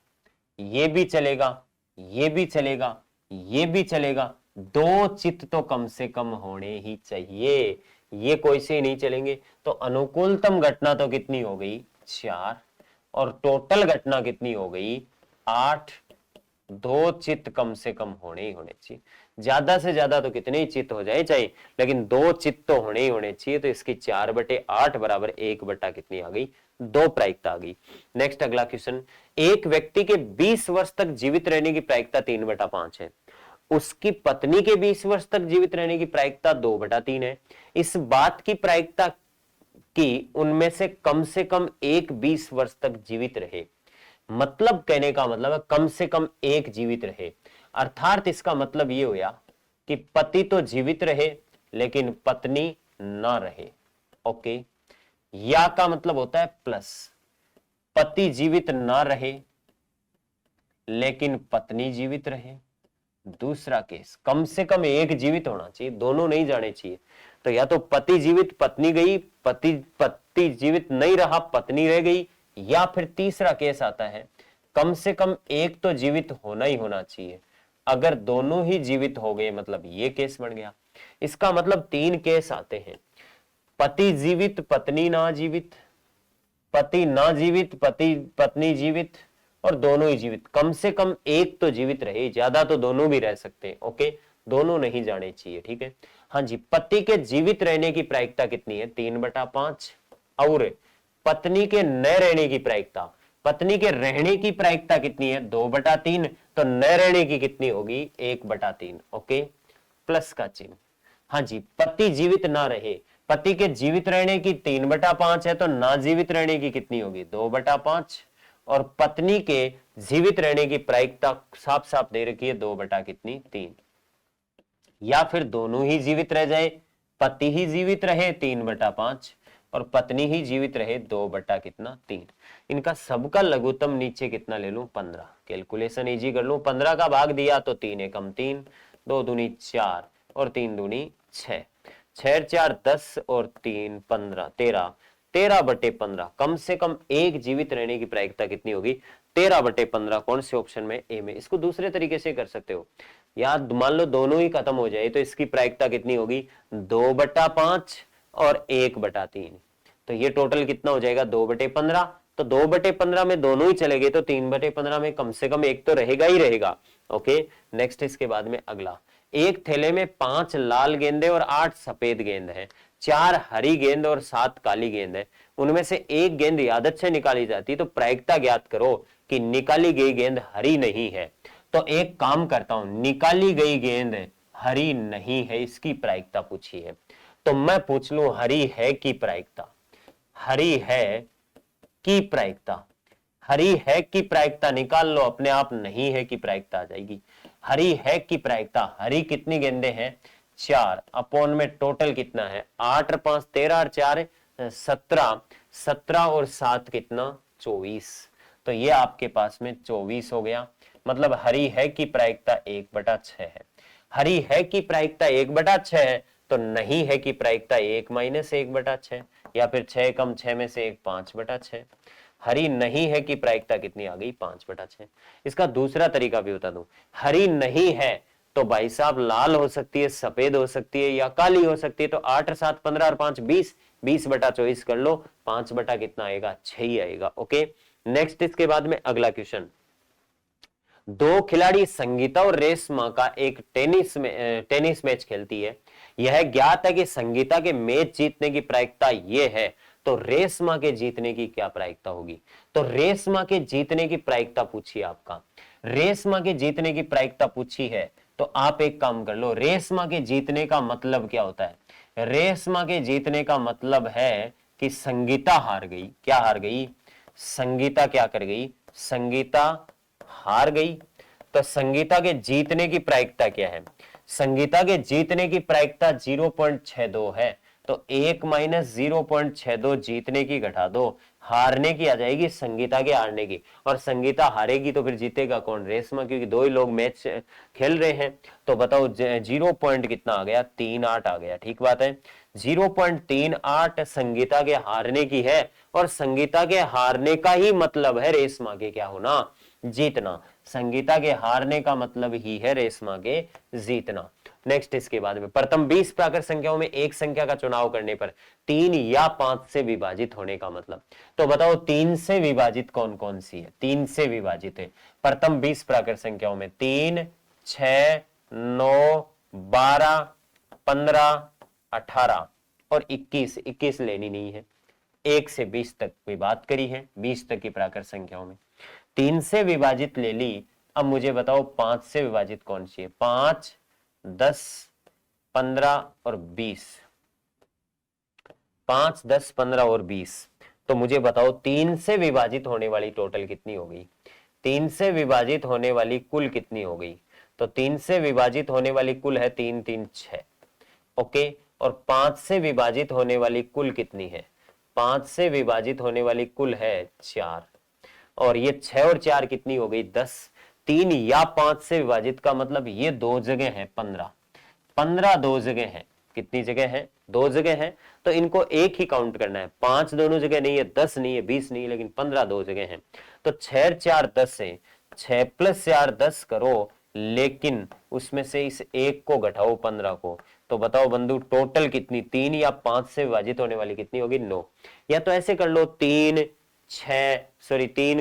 ये भी चलेगा, ये भी चलेगा, ये भी चलेगा, 2 चित तो कम से कम होने ही चाहिए, ये कोई से नहीं चलेंगे। तो अनुकूलतम घटना तो कितनी हो गई 4, और टोटल घटना कितनी हो गई 8। 2 चित्त कम से कम होने ही होने चाहिए, ज्यादा से ज्यादा तो कितने ही चित्त हो जाए चाहिए, लेकिन 2 चित्त तो होने ही होने चाहिए। तो इसकी 4/8 बराबर 1 बटा कितनी आ गई 2 प्रायिकता आ गई। नेक्स्ट अगला क्वेश्चन, एक व्यक्ति के 20 वर्ष तक जीवित रहने की प्रायिकता 3/5 है, उसकी पत्नी के 20 वर्ष तक जीवित रहने की प्रायिकता 2/3 है। इस बात की प्रायिकता कि उनमें से कम एक 20 वर्ष तक जीवित रहे, मतलब कहने का मतलब है कम से कम एक जीवित रहे, अर्थात इसका मतलब ये हुआ कि पति तो जीवित रहे लेकिन पत्नी ना रहे। ओके, या का मतलब होता है प्लस, पति जीवित ना रहे लेकिन पत्नी जीवित रहे। दूसरा केस, कम से कम एक जीवित होना चाहिए, दोनों नहीं जाने चाहिए। तो या तो पति जीवित पत्नी गई, पति जीवित नहीं रहा पत्नी रह गई, या फिर तीसरा केस आता है कम से कम एक तो जीवित होना ही होना चाहिए। अगर दोनों ही जीवित हो गए मतलब ये केस बन गया। इसका मतलब 3 केस आते हैं, पति जीवित पत्नी ना जीवित, पति ना जीवित पत्नी जीवित, और दोनों ही जीवित। कम से कम एक तो जीवित रहे, ज्यादा तो दोनों भी रह सकते हैं। ओके, दोनों नहीं जाने चाहिए, ठीक है। हाँ जी, पति के जीवित रहने की प्रायिकता कितनी है 3/5, और पत्नी के न रहने की प्रायिकता, पत्नी के रहने की प्रायिकता कितनी है 2/3, तो न रहने की कितनी होगी 1/3। ओके, प्लस का चिन्ह। हाँ जी, पति जीवित ना रहे, पति के जीवित रहने की 3/5 है, तो ना जीवित रहने की कितनी होगी 2/5, और पत्नी के जीवित रहने की प्रायिकता साफ साफ दे रखी है 2/3। या फिर दोनों ही जीवित रह जाए, पति ही जीवित रहे 3/5 और पत्नी ही जीवित रहे 2/3। इनका सबका लघुत्तम नीचे कितना ले लूं 15, कैलकुलेशन इजी कर लूं। 15 का भाग दिया तो 3 एकम 3, 2 दूनी 4 और 3 दूनी 6, 6 4 10 और 3 15, 13, 13/15। कम से कम एक जीवित रहने की प्रायिकता कितनी होगी 13/15। कौन से ऑप्शन में, ए में। इसको दूसरे तरीके से कर सकते हो, याद मान लो दोनों ही खत्म हो जाए तो इसकी प्रायिकता कितनी होगी 2/5 और 1/3। तो ये टोटल कितना हो जाएगा 2/15। तो 2/15 में दोनों ही चले गए तो 3/15 में कम से कम एक तो रहेगा ही रहेगा। ओके, नेक्स्ट इसके बाद में अगला, एक थैले में 5 लाल गेंदे और 8 सफेद गेंद है, 4 हरी गेंद और 7 काली गेंद है, उनमें से एक गेंद आदत से निकाली जाती, तो प्रायिकता ज्ञात करो कि निकाली गई गेंद हरी नहीं है। तो एक काम करता हूं, निकाली गई गेंद हरी नहीं है, इसकी प्रायिकता पूछी है, तो मैं पूछ लूं हरी है की प्रायिकता, हरी है की प्रायिकता, हरी है की प्रायिकता निकाल लो अपने आप, नहीं है की प्रायिकता आ जाएगी। हरी है की प्रायिकता, हरी कितनी गेंदे हैं 4, अपोन में टोटल कितना है 8 और 5 13 और 4 17, 17 और 7 कितना 24। तो ये आपके पास में 24 हो गया। मतलब हरी है की प्रायिकता 1/6 है। हरी है की प्रायिकता 1/6 है, तो नहीं है की प्रायिकता 1 - 1/6, या फिर 6 कम 6 में से 1 5/6। हरी नहीं है की प्रायिकता कितनी आ गई 5/6। इसका दूसरा तरीका भी बता दूं, हरी नहीं है तो भाई साहब लाल हो सकती है, सफेद हो सकती है या काली हो सकती है। तो 8 और 7 15 और 5 20, 20/24 कर लो, 5 बटा कितना आएगा 6 ही आएगा। ओके, नेक्स्ट इसके बाद में अगला क्वेश्चन, 2 खिलाड़ी संगीता और रेशमा का एक टेनिस मैच खेलती है। यह ज्ञात है कि संगीता के मैच जीतने की प्रायिकता यह है, तो रेशमा के जीतने की क्या प्रायिकता होगी। तो रेशमा के जीतने की प्रायिकता पूछिए आपका, रेशमा के जीतने की प्रायिकता पूछी है तो आप एक काम कर लो, रेशमा के जीतने का मतलब क्या होता है? रेशमा के जीतने का मतलब है कि संगीता हार गई। क्या हार गई? संगीता क्या कर गई? संगीता हार गई। तो संगीता के जीतने की प्रायिकता क्या है? संगीता के जीतने की प्रायिकता 0.62 है। तो 1 माइनस 0.62 जीतने की घटा दो, हारने की आ जाएगी संगीता के हारने की। और संगीता हारेगी तो फिर जीतेगा कौन? रेशमा, क्योंकि दो ही लोग मैच खेल रहे हैं। तो बताओ 0 पॉइंट कितना आ गया? 3.8 आ गया। ठीक बात है, 0.38 संगीता के हारने की है। और संगीता के हारने का ही मतलब है रेशमा के क्या होना? जीतना। संगीता के हारने का मतलब ही है रेशमा के जीतना। नेक्स्ट इसके बाद में प्रथम 20 प्राकृत संख्याओं में एक संख्या का चुनाव करने पर 3 या 5 से विभाजित होने का मतलब। तो बताओ 3 से विभाजित कौन कौन सी है? 3 से विभाजित है प्रथम 20 प्राकृत संख्याओं में 3, 6, 9, 12, 15, 18 और 21। 21 लेनी नहीं है, 1 से 20 तक कोई बात करी है। 20 तक की प्राकृत संख्याओं में 3 से विभाजित ले ली। अब मुझे बताओ 5 से विभाजित कौन सी है? 5, 10, 15 और 20। 5, 10, 15 और 20। तो मुझे बताओ 3 से विभाजित होने वाली टोटल कितनी हो गई? 3 से विभाजित होने वाली कुल कितनी हो गई? तो 3 से विभाजित होने वाली कुल है 3, 3, 6। ओके। और 5 से विभाजित होने वाली कुल कितनी है? 5 से विभाजित होने वाली कुल है 4। और ये 6 और 4 कितनी हो गई? 10। 3 या 5 से विभाजित का मतलब ये दो जगह है 15। 15 दो जगह है। कितनी जगह है? दो जगह है। तो इनको एक ही काउंट करना है। 5 दोनों जगह नहीं है, 10 नहीं है, 20 नहीं है, लेकिन 15 दो जगह है। तो 6 4 10 है। 6 प्लस 4 10 करो, लेकिन उसमें से इस एक को घटाओ 15 को। तो बताओ बंधु टोटल कितनी? 3 या 5 से विभाजित होने वाली कितनी होगी? 9। या तो ऐसे कर लो 3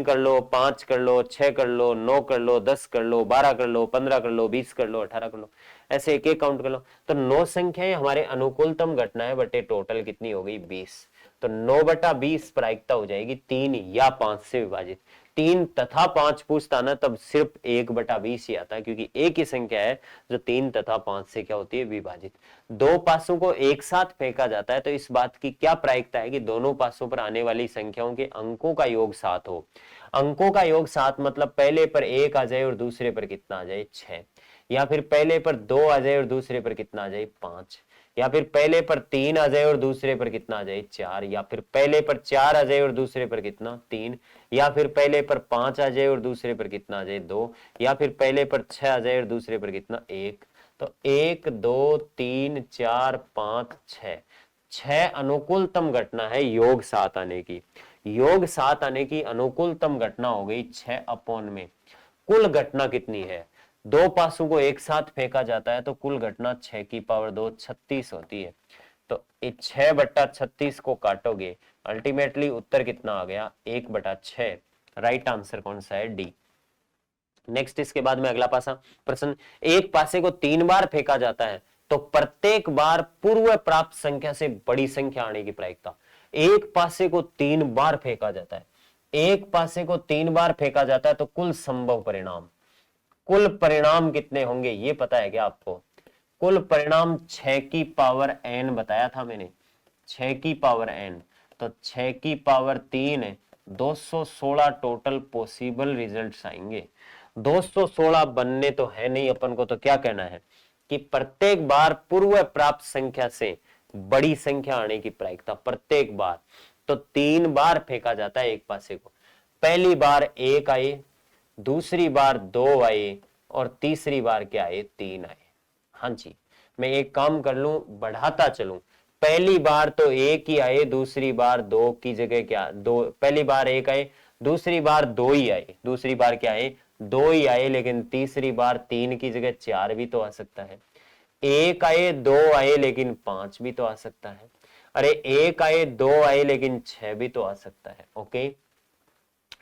कर लो, 5 कर लो, 6 कर लो, 9 कर लो, 10 कर लो, 12 कर लो, 15 कर लो, 20 कर लो, 18 कर लो। ऐसे एक एक काउंट कर लो। तो 9 संख्याएं हमारे अनुकूलतम घटना है बटे टोटल कितनी हो गई? 20। तो 9/20 प्रायिकता हो जाएगी 3 या 5 से विभाजित। 3 तथा 5 पूछता ना तब सिर्फ 1/20 ही आता है, क्योंकि एक ही संख्या है जो 3 तथा 5 से क्या होती है? विभाजित। दो पासों को एक साथ फेंका जाता है तो इस बात की क्या प्रायिकता है कि दोनों पासों पर आने वाली संख्याओं के अंकों का योग 7 हो। अंकों का योग 7 मतलब पहले पर 1 आ जाए और दूसरे पर कितना आ जाए? 6। या फिर पहले पर 2 आ जाए और दूसरे पर कितना आ जाए? 5। या फिर पहले पर 3 आ जाए और दूसरे पर कितना आ जाए? 4। या फिर पहले पर 4 आ जाए और दूसरे पर कितना? 3। या फिर पहले पर 5 आ जाए और दूसरे पर कितना आ जाए? 2। या फिर पहले पर 6 आ जाए और दूसरे पर कितना? 1। तो 1, 2, 3, 4, 5, 6। 6 अनुकूलतम घटना है योग 7 आने की। योग 7 आने की अनुकूलतम घटना हो गई 6 अपॉन में। कुल घटना कितनी है? दो पासों को एक साथ फेंका जाता है तो कुल घटना 6 की पावर 2 36 होती है। तो 6/36 को काटोगे, अल्टीमेटली उत्तर कितना आ गया? 1/6। राइट आंसर कौन सा है? डी। नेक्स्ट इसके बाद में अगला पासा प्रश्न, एक पासे को 3 बार फेंका जाता है तो प्रत्येक बार पूर्व प्राप्त संख्या से बड़ी संख्या आने की प्रायिकता। एक पासे को 3 बार फेंका जाता है, एक पासे को 3 बार फेंका जाता है तो कुल संभव परिणाम, कुल परिणाम कितने होंगे ये पता है क्या आपको? कुल परिणाम 6 की पावर n बताया था मैंने, 6 की पावर n। तो 6 की पावर 3 है, 216 टोटल पॉसिबल रिजल्ट्स आएंगे। 216 बनने तो है नहीं अपन को, तो क्या कहना है कि प्रत्येक बार पूर्व प्राप्त संख्या से बड़ी संख्या आने की प्रायिकता, प्रत्येक बार। तो 3 बार फेंका जाता है एक पासे को, पहली बार 1 आए, दूसरी बार 2 आए और तीसरी बार क्या आए? 3 आए। हाँ जी, मैं एक काम कर लूं, बढ़ाता चलूं। पहली बार तो 1 ही आए, दूसरी बार 2 की जगह क्या? 2, पहली बार 1 आए, दूसरी बार 2 ही आए, दूसरी बार क्या आए? 2 ही आए, लेकिन तीसरी बार 3 की जगह 4 भी तो आ सकता है। 1 आए, 2 आए, लेकिन 5 भी तो आ सकता है। अरे 1 आए, 2 आए, लेकिन 6 भी तो आ सकता है। ओके,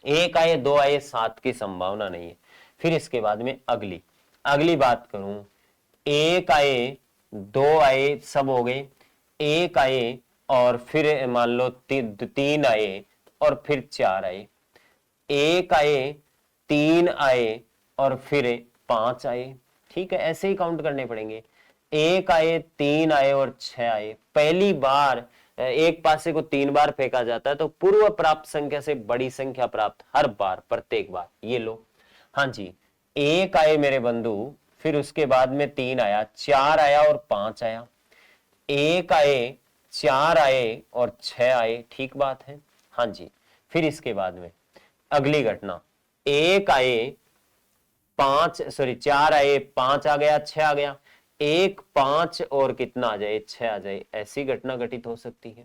1 आए, 2 आए, 7 की संभावना नहीं है। फिर इसके बाद में अगली अगली बात करूं, 1 आए, 2 आए, सब हो गए। 1 आए और फिर मान लो 3 आए और फिर 4 आए। 1 आए, 3 आए और फिर 5 आए। ठीक है, ऐसे ही काउंट करने पड़ेंगे। 1 आए, 3 आए और 6 आए। पहली बार एक पासे को 3 बार फेंका जाता है तो पूर्व प्राप्त संख्या से बड़ी संख्या प्राप्त हर बार, प्रत्येक बार। ये लो, हाँ जी, 1 आए मेरे बंधु, फिर उसके बाद में 3 आया, 4 आया और 5 आया। 1 आए, 4 आए और 6 आए। ठीक बात है, हाँ जी। फिर इसके बाद में अगली घटना, 1 आए, 4 आए, 5 आ गया, 6 आ गया। 1, 5 और कितना आ जाए, 6 आ जाए। ऐसी घटना घटित हो सकती है।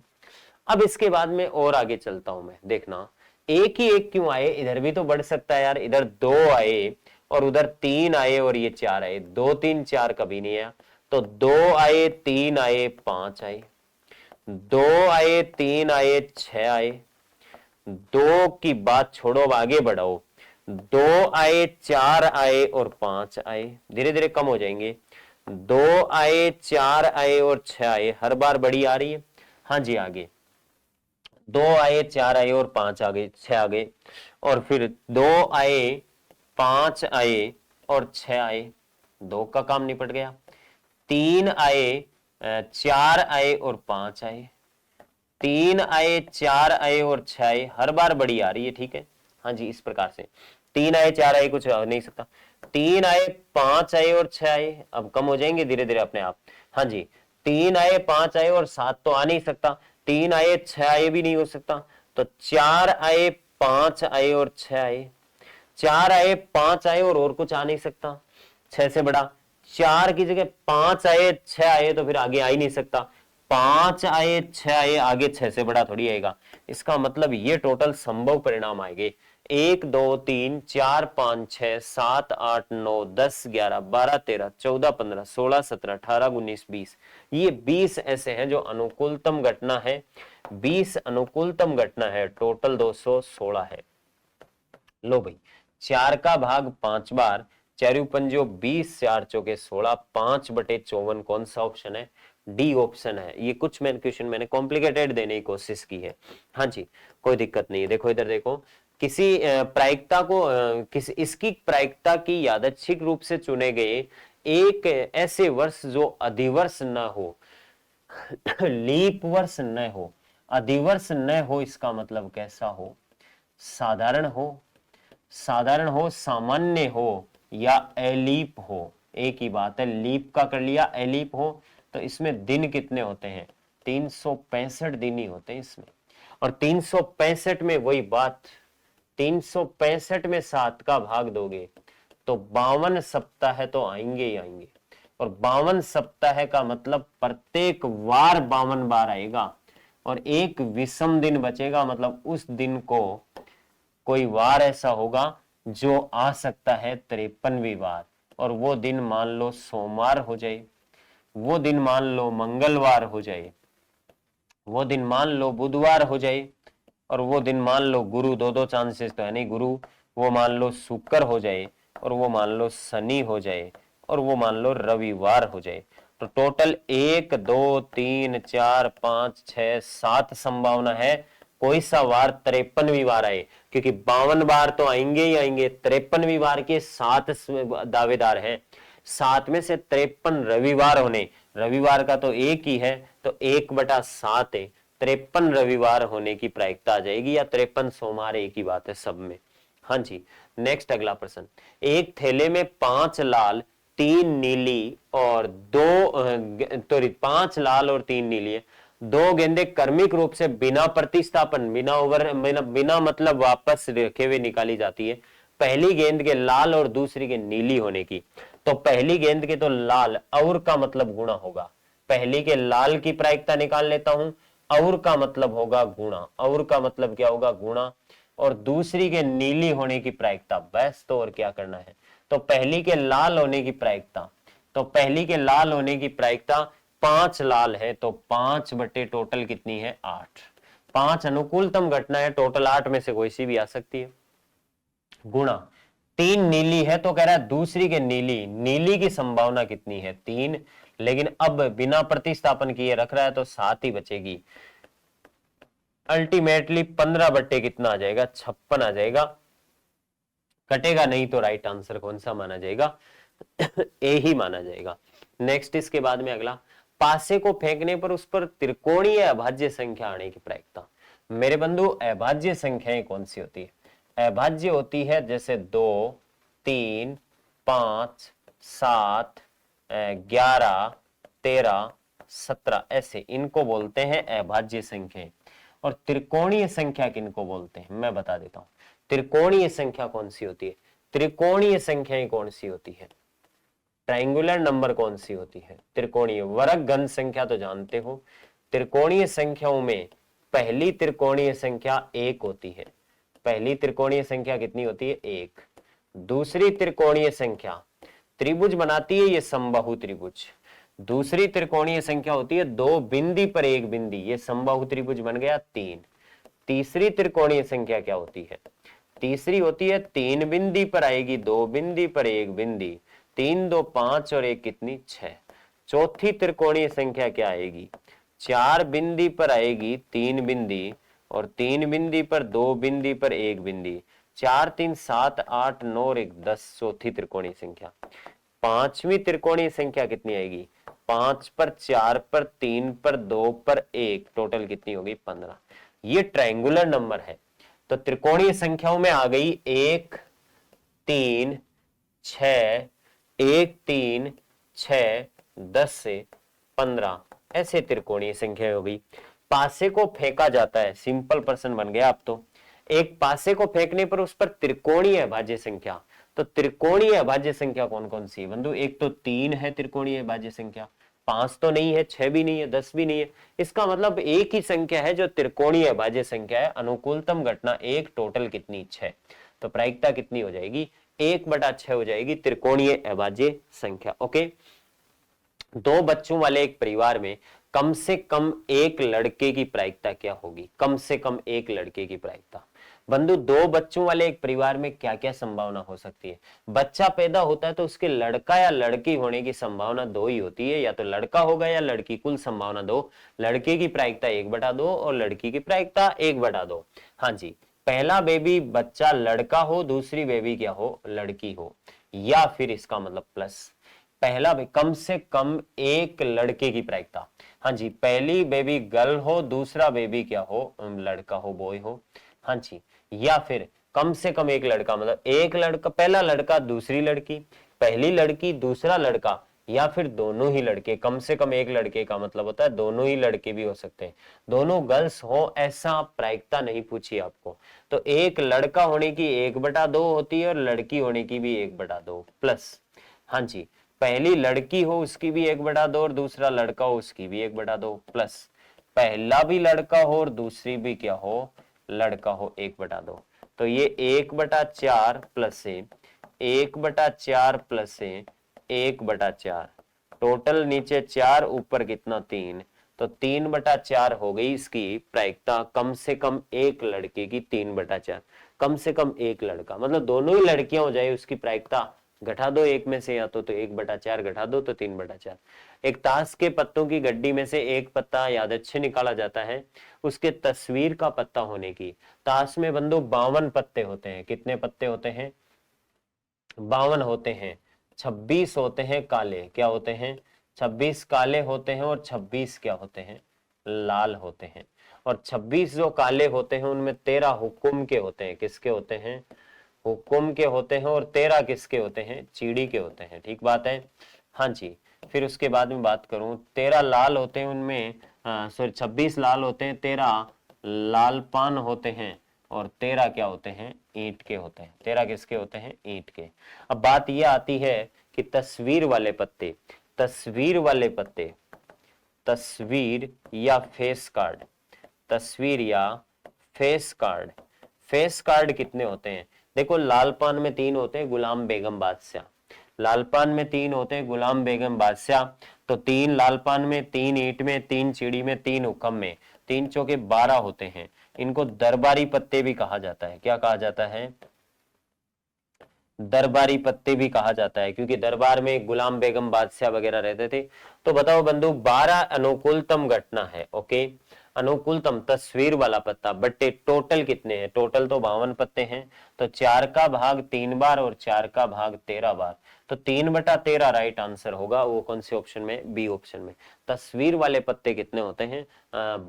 अब इसके बाद में और आगे चलता हूं मैं, देखना एक ही एक क्यों आए, इधर भी तो बढ़ सकता है यार। इधर 2 आए और उधर 3 आए और ये 4 आए। 2, 3, 4 कभी नहीं आया, तो 2 आए, 3 आए, 5 आए। 2 आए, 3 आए, 6 आए। 2 की बात छोड़ो, अब आगे बढ़ाओ। 2 आए, 4 आए और 5 आए। धीरे धीरे कम हो जाएंगे। 2 आए, 4 आए और 6 आए। हर बार बड़ी आ रही है, हाँ जी। आगे 2 आए, 4 आए और 5 आ गए, 6 आ गए। और फिर 2 आए, 5 आए और 6 आए। 2 का काम निपट गया। 3 आए, 4 आए और 5 आए। 3 आए, 4 आए और 6 आए। हर बार बड़ी आ रही है, ठीक है, हाँ जी। इस प्रकार से 3 आए, 4 आए, कुछ नहीं सकता। 3 आए, 5 आए और 6 आए। अब कम हो जाएंगे धीरे धीरे अपने आप, हाँ जी। 3 आए, 5 आए और 7 तो आ नहीं सकता। 3 आए, 6 आए भी नहीं हो सकता। तो 4 आए, 5 आए और 6 आए। 4 आए, 5 आए और कुछ आ नहीं सकता 6 से बड़ा। 4 की जगह 5 आए, 6 आए, तो फिर आगे आ ही नहीं सकता। 5 आए, 6 आए, आगे 6 से बड़ा थोड़ी आएगा। इसका मतलब ये टोटल संभव परिणाम आएंगे। 1, 2, 3, 4, 5, 6, 7, 8, 9, 10, 11, 12, 13, 14, 15, 16, 17, 18, 19, 20। ये 20 ऐसे हैं जो अनुकूलतम घटना है। 20 अनुकूलतम घटना है, टोटल 216 है। लो भाई, 4 का भाग 5 बार, 4 पंजो 20, 4 चौके 16, 5/54 कौन सा ऑप्शन है? डी ऑप्शन है। ये कुछ क्वेश्चन मैंने कॉम्प्लिकेटेड देने की कोशिश की है, हाँ जी, कोई दिक्कत नहीं है। देखो इधर देखो, किसी प्रायिकता को किसी इसकी प्रायिकता की यादृच्छिक रूप से चुने गए एक ऐसे वर्ष जो अधिवर्ष न हो, लीप वर्ष न हो। अधिवर्ष न हो इसका मतलब कैसा हो? साधारण हो, साधारण हो, सामान्य हो या एलीप हो। एक ही बात है, लीप का कर लिया, एलीप हो तो इसमें दिन कितने होते हैं? 365 दिन ही होते हैं इसमें। और 365 में वही बात, 365 में 7 का भाग दोगे तो 52 सप्ताह तो आएंगे ही आएंगे। और 52 सप्ताह का मतलब प्रत्येक वार 52 बार आएगा और एक विषम दिन बचेगा, मतलब उस दिन को कोई वार ऐसा होगा जो आ सकता है 53वीं बार। और वो दिन मान लो सोमवार हो जाए, वो दिन मान लो मंगलवार हो जाए, वो दिन मान लो बुधवार हो जाए, और वो दिन मान लो गुरु, दो चांसेस तो है नहीं गुरु, वो मान लो शुक्र हो जाए, और वो मान लो शनि हो जाए, और वो मान लो रविवार हो जाए। तो टोटल 1, 2, 3, 4, 5, 6, 7 संभावना है कोई सा वार 53वीं बार आए, क्योंकि 52 बार तो आएंगे ही आएंगे। 53वीं बार के 7 दावेदार हैं, 7 में से 53 रविवार होने, रविवार का तो एक ही है, तो 1/7 है। 53 रविवार होने की प्रायिकता आ जाएगी, या 53 सोमवार, एक ही बात है सब में, हाँ जी। नेक्स्ट अगला प्रश्न, एक थैले में 5 लाल 3 नीली और 5 लाल और 3 नीली है। 2 गेंदे कर्मिक रूप से बिना प्रतिस्थापन, बिना मतलब वापस रखे हुए निकाली जाती है। पहली गेंद के लाल और दूसरी के नीली होने की। तो पहली गेंद के तो लाल, और का मतलब गुणा होगा। पहली के लाल की प्रायिकता निकाल लेता हूं, और का मतलब होगा गुणा, और का मतलब क्या होगा? गुणा। और दूसरी के नीली होने की प्रायिकता, बस तो और क्या करना है। तो पहली के लाल होने की प्रायिकता, तो पहली के लाल होने की प्रायिकता 5 लाल है, तो 5 बटे टोटल कितनी है? 8। 5 अनुकूलतम घटना है, टोटल 8 में से कोई सी भी आ सकती है। गुणा 3 नीली है, तो कह रहा है दूसरी के नीली, नीली की संभावना कितनी है? 3। लेकिन अब बिना प्रतिस्थापन किए रख रहा है तो 7 ही बचेगी। अल्टीमेटली 15 बट्टे कितना आ जाएगा? 56 आ जाएगा। कटेगा नहीं तो राइट आंसर कौन सा माना जाएगा? ए ही माना जाएगा। नेक्स्ट इसके बाद में अगला, पासे को फेंकने पर उस पर त्रिकोणीय अभाज्य संख्या आने की प्रायिकता। मेरे बंधु अभाज्य संख्याएं कौन सी होती है? अभाज्य होती है जैसे 2, 3, 5, 7, 11, 13, 17, ऐसे इनको बोलते हैं अभाज्य संख्याएं। और त्रिकोणीय संख्या किनको बोलते हैं मैं बता देता हूं। त्रिकोणीय संख्या कौन सी होती है? त्रिकोणीय संख्याएं कौन सी होती है? ट्रायंगुलर नंबर कौन सी होती है? त्रिकोणीय। वर्ग घन संख्या तो जानते हो। त्रिकोणीय संख्याओं में पहली त्रिकोणीय संख्या 1 होती है। पहली त्रिकोणीय संख्या कितनी होती है? 1। दूसरी त्रिकोणीय संख्या त्रिभुज बनाती है, ये समबाहु त्रिभुज। दूसरी त्रिकोणीय संख्या होती है 2 बिंदी पर 1 बिंदी, ये समबाहु त्रिभुज बन गया 3। तीसरी त्रिकोणीय संख्या क्या होती है? तीसरी होती है 3 बिंदी पर आएगी 2 बिंदी पर 1 बिंदी, 3 2 5 और 1 कितनी? 6। चौथी त्रिकोणीय संख्या क्या आएगी? 4 बिंदी पर आएगी 3 बिंदी और 3 बिंदी पर 2 बिंदी पर 1 बिंदी, 4 3 7 8 9 और 1 10, चौथी त्रिकोणीय संख्या। पांचवी त्रिकोणीय संख्या कितनी आएगी? 5 पर 4 पर 3 पर 2 पर 1, टोटल कितनी होगी? 15। ये ट्रायंगुलर नंबर है। तो त्रिकोणीय संख्याओं में आ गई 1 3 6, 1 3 6 10 से 15, ऐसे त्रिकोणीय संख्या हो गई। पासे को फेंका जाता है, सिंपल पर्सन बन गया आप तो। एक पासे को फेंकने पर उस पर त्रिकोणीय अभाज्य संख्या, तो त्रिकोणीय अभाज्य संख्या कौन कौन सी है बंधु? एक तो 3 है त्रिकोणीय अभाज्य संख्या, 5 तो नहीं है, 6 भी नहीं है, 10 भी नहीं है। इसका मतलब एक ही संख्या है जो त्रिकोणीय अभाज्य संख्या है। अनुकूलतम घटना 1, टोटल कितनी? 6। तो प्रायिकता कितनी हो जाएगी? 1/6 हो जाएगी त्रिकोणीय अभाज्य संख्या। ओके। 2 बच्चों वाले एक परिवार में कम से कम एक लड़के की प्रायिकता क्या होगी? कम से कम एक लड़के की प्रायिकता। बंधु 2 बच्चों वाले एक परिवार में क्या क्या संभावना हो सकती है? बच्चा पैदा होता है तो उसके लड़का या लड़की होने की संभावना 2 ही होती है, या तो लड़का होगा या लड़की, कुल संभावना 2। लड़के की प्रायिकता 1/2 और लड़की की प्रायिकता 1/2। हाँ जी, पहला बेबी बच्चा लड़का हो, दूसरी बेबी क्या हो? लड़की हो, या फिर इसका मतलब प्लस पहला कम से कम एक लड़के की प्रायिकता। हाँ जी, पहली बेबी गर्ल हो, दूसरा बेबी क्या हो? लड़का हो, बॉय हो। हाँ जी, या फिर कम से कम एक लड़का, मतलब एक लड़का, पहला लड़का दूसरी लड़की, पहली लड़की दूसरा लड़का, या फिर दोनों ही लड़के। कम से कम एक लड़के का मतलब होता है दोनों ही लड़के भी हो सकते हैं, दोनों गर्ल्स हो, ऐसा प्रायिकता नहीं पूछी आपको। तो एक लड़का होने की 1/2 होती है और लड़की होने की भी 1/2 प्लस। हाँ जी, पहली लड़की हो उसकी भी 1/2 और दूसरा लड़का हो उसकी भी 1/2 प्लस पहला भी लड़का हो और दूसरी भी क्या हो? लड़का हो, 1/2। तो ये 1/4 प्लस से 1/4 प्लस से 1/4, टोटल नीचे 4 ऊपर कितना? 3। तो 3/4 हो गई इसकी प्रायिकता, कम से कम एक लड़के की 3/4। कम से कम एक लड़का मतलब दोनों ही लड़कियां हो जाए, उसकी प्रायिकता घटा दो एक में से, या तो 1/4 घटा दो तो 3/4। एक ताश के पत्तों की गड्डी में से एक पत्ता यादृच्छिक निकाला जाता है उसके तस्वीर का पत्ता होने की। ताश में बंधु 52 पत्ते होते हैं। कितने पत्ते होते हैं? 52 होते हैं। 26 होते हैं काले, क्या होते हैं? 26 काले होते हैं और 26 क्या होते हैं? लाल होते हैं। और 26 जो काले होते हैं उनमें 13 हुक्म के होते हैं। किसके होते हैं? हुक्म के होते हैं। और 13 किसके होते हैं? चीड़ी के होते हैं। ठीक बात है। हाँ जी, फिर उसके बाद में बात करूं, 13 लाल होते हैं उनमें, सॉरी 26 लाल होते हैं, 13 लाल पान होते हैं और 13 क्या होते हैं? ईंट के होते हैं। 13 किसके होते हैं? ईंट के। अब बात यह आती है कि तस्वीर वाले पत्ते, तस्वीर वाले पत्ते, तस्वीर या फेस कार्ड, तस्वीर या फेस कार्ड, फेस कार्ड कितने होते हैं? देखो लाल पान में 3 होते हैं, गुलाम बेगम बादशाह। लाल पान में 3 होते हैं, गुलाम बेगम बादशाह। तो 3 लाल पान में, 3 ईंट में, 3 चीड़ी में, 3 हुक्म में, 3 चौके 12 होते हैं। इनको दरबारी पत्ते भी कहा जाता है। क्या कहा जाता है? दरबारी पत्ते भी कहा जाता है, क्योंकि दरबार में गुलाम बेगम बादशाह वगैरह रहते थे। तो बताओ बंधु 12 अनुकूलतम घटना है। ओके, अनुकूलतम तस्वीर वाला पत्ता बट्टे टोटल कितने हैं, टोटल तो 52 पत्ते हैं, तो 4 का भाग 3 बार और 4 का भाग 13 बार, तो 3/13 राइट आंसर होगा। वो कौन से ऑप्शन में, बी ऑप्शन में। तस्वीर वाले पत्ते कितने होते हैं,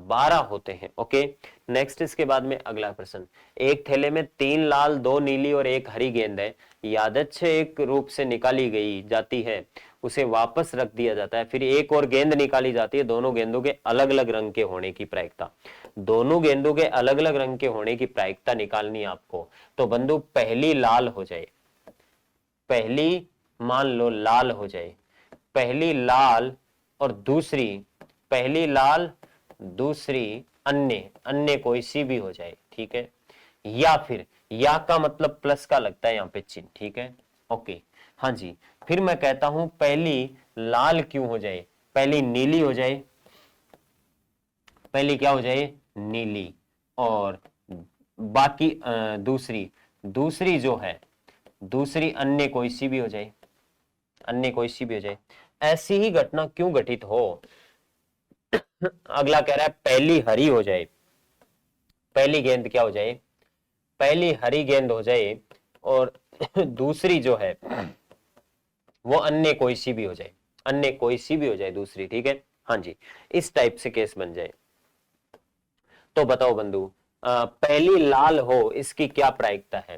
12 होते हैं। ओके, नेक्स्ट इसके बाद में अगला प्रश्न, एक थैले में 3 लाल 2 नीली और 1 हरी गेंद है, यादृच्छिक रूप से निकाली गई जाती है, उसे वापस रख दिया जाता है, फिर एक और गेंद निकाली जाती है, दोनों गेंदों के अलग अलग रंग के होने की प्रायिकता, दोनों गेंदों के अलग अलग रंग के होने की प्रायिकता निकालनी है आपको। तो बंधु पहली लाल हो जाए, पहली मान लो लाल हो जाए, पहली लाल और दूसरी, पहली लाल दूसरी अन्य, अन्य कोई सी भी हो जाए, ठीक है, या फिर या का मतलब प्लस का लगता है यहाँ पे चिन्ह, ठीक है। ओके, हाँ जी, फिर मैं कहता हूं पहली लाल क्यों हो जाए, पहली नीली हो जाए, पहली क्या हो जाए, नीली, और बाकी दूसरी, दूसरी जो है, दूसरी अन्य कोई सी भी हो जाए, अन्य कोई सी भी हो जाए। ऐसी ही घटना क्यों घटित हो, अगला कह रहा है पहली हरी हो जाए, पहली गेंद क्या हो जाए, पहली हरी गेंद हो जाए, और दूसरी जो है वो अन्य कोई सी भी हो जाए, अन्य कोई सी भी हो जाए दूसरी, ठीक है, हाँ जी, इस टाइप से केस बन जाए। तो बताओ बंधु, पहली लाल हो इसकी क्या प्रायिकता है,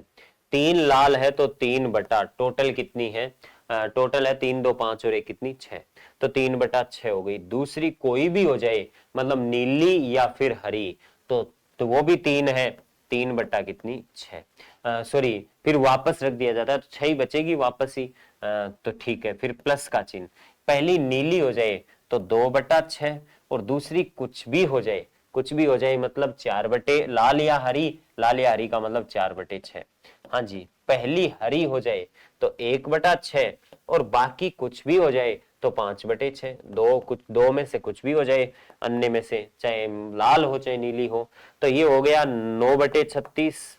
3 लाल है तो 3 बटा टोटल कितनी है, टोटल है 3 2 5 और 1 कितनी 6, तो 3/6 हो गई। दूसरी कोई भी हो जाए, मतलब नीली या फिर हरी, तो वो भी 3 है, 3 बटा कितनी 6, सॉरी, फिर वापस रख दिया जाता है तो 6 ही बचेगी वापस ही, तो ठीक है, फिर प्लस का चिन्ह, पहली नीली हो जाए तो 2/6, और दूसरी कुछ भी हो जाए, कुछ भी हो जाए मतलब 4 बटे लाल या हरी, लाल या हरी का मतलब 4/6, हाँ जी, पहली हरी हो जाए तो 1/6, और बाकी कुछ भी हो जाए तो 5/6, दो कुछ, दो में से कुछ भी हो जाए अन्य में से, चाहे लाल हो चाहे नीली हो, तो ये हो गया 9/36,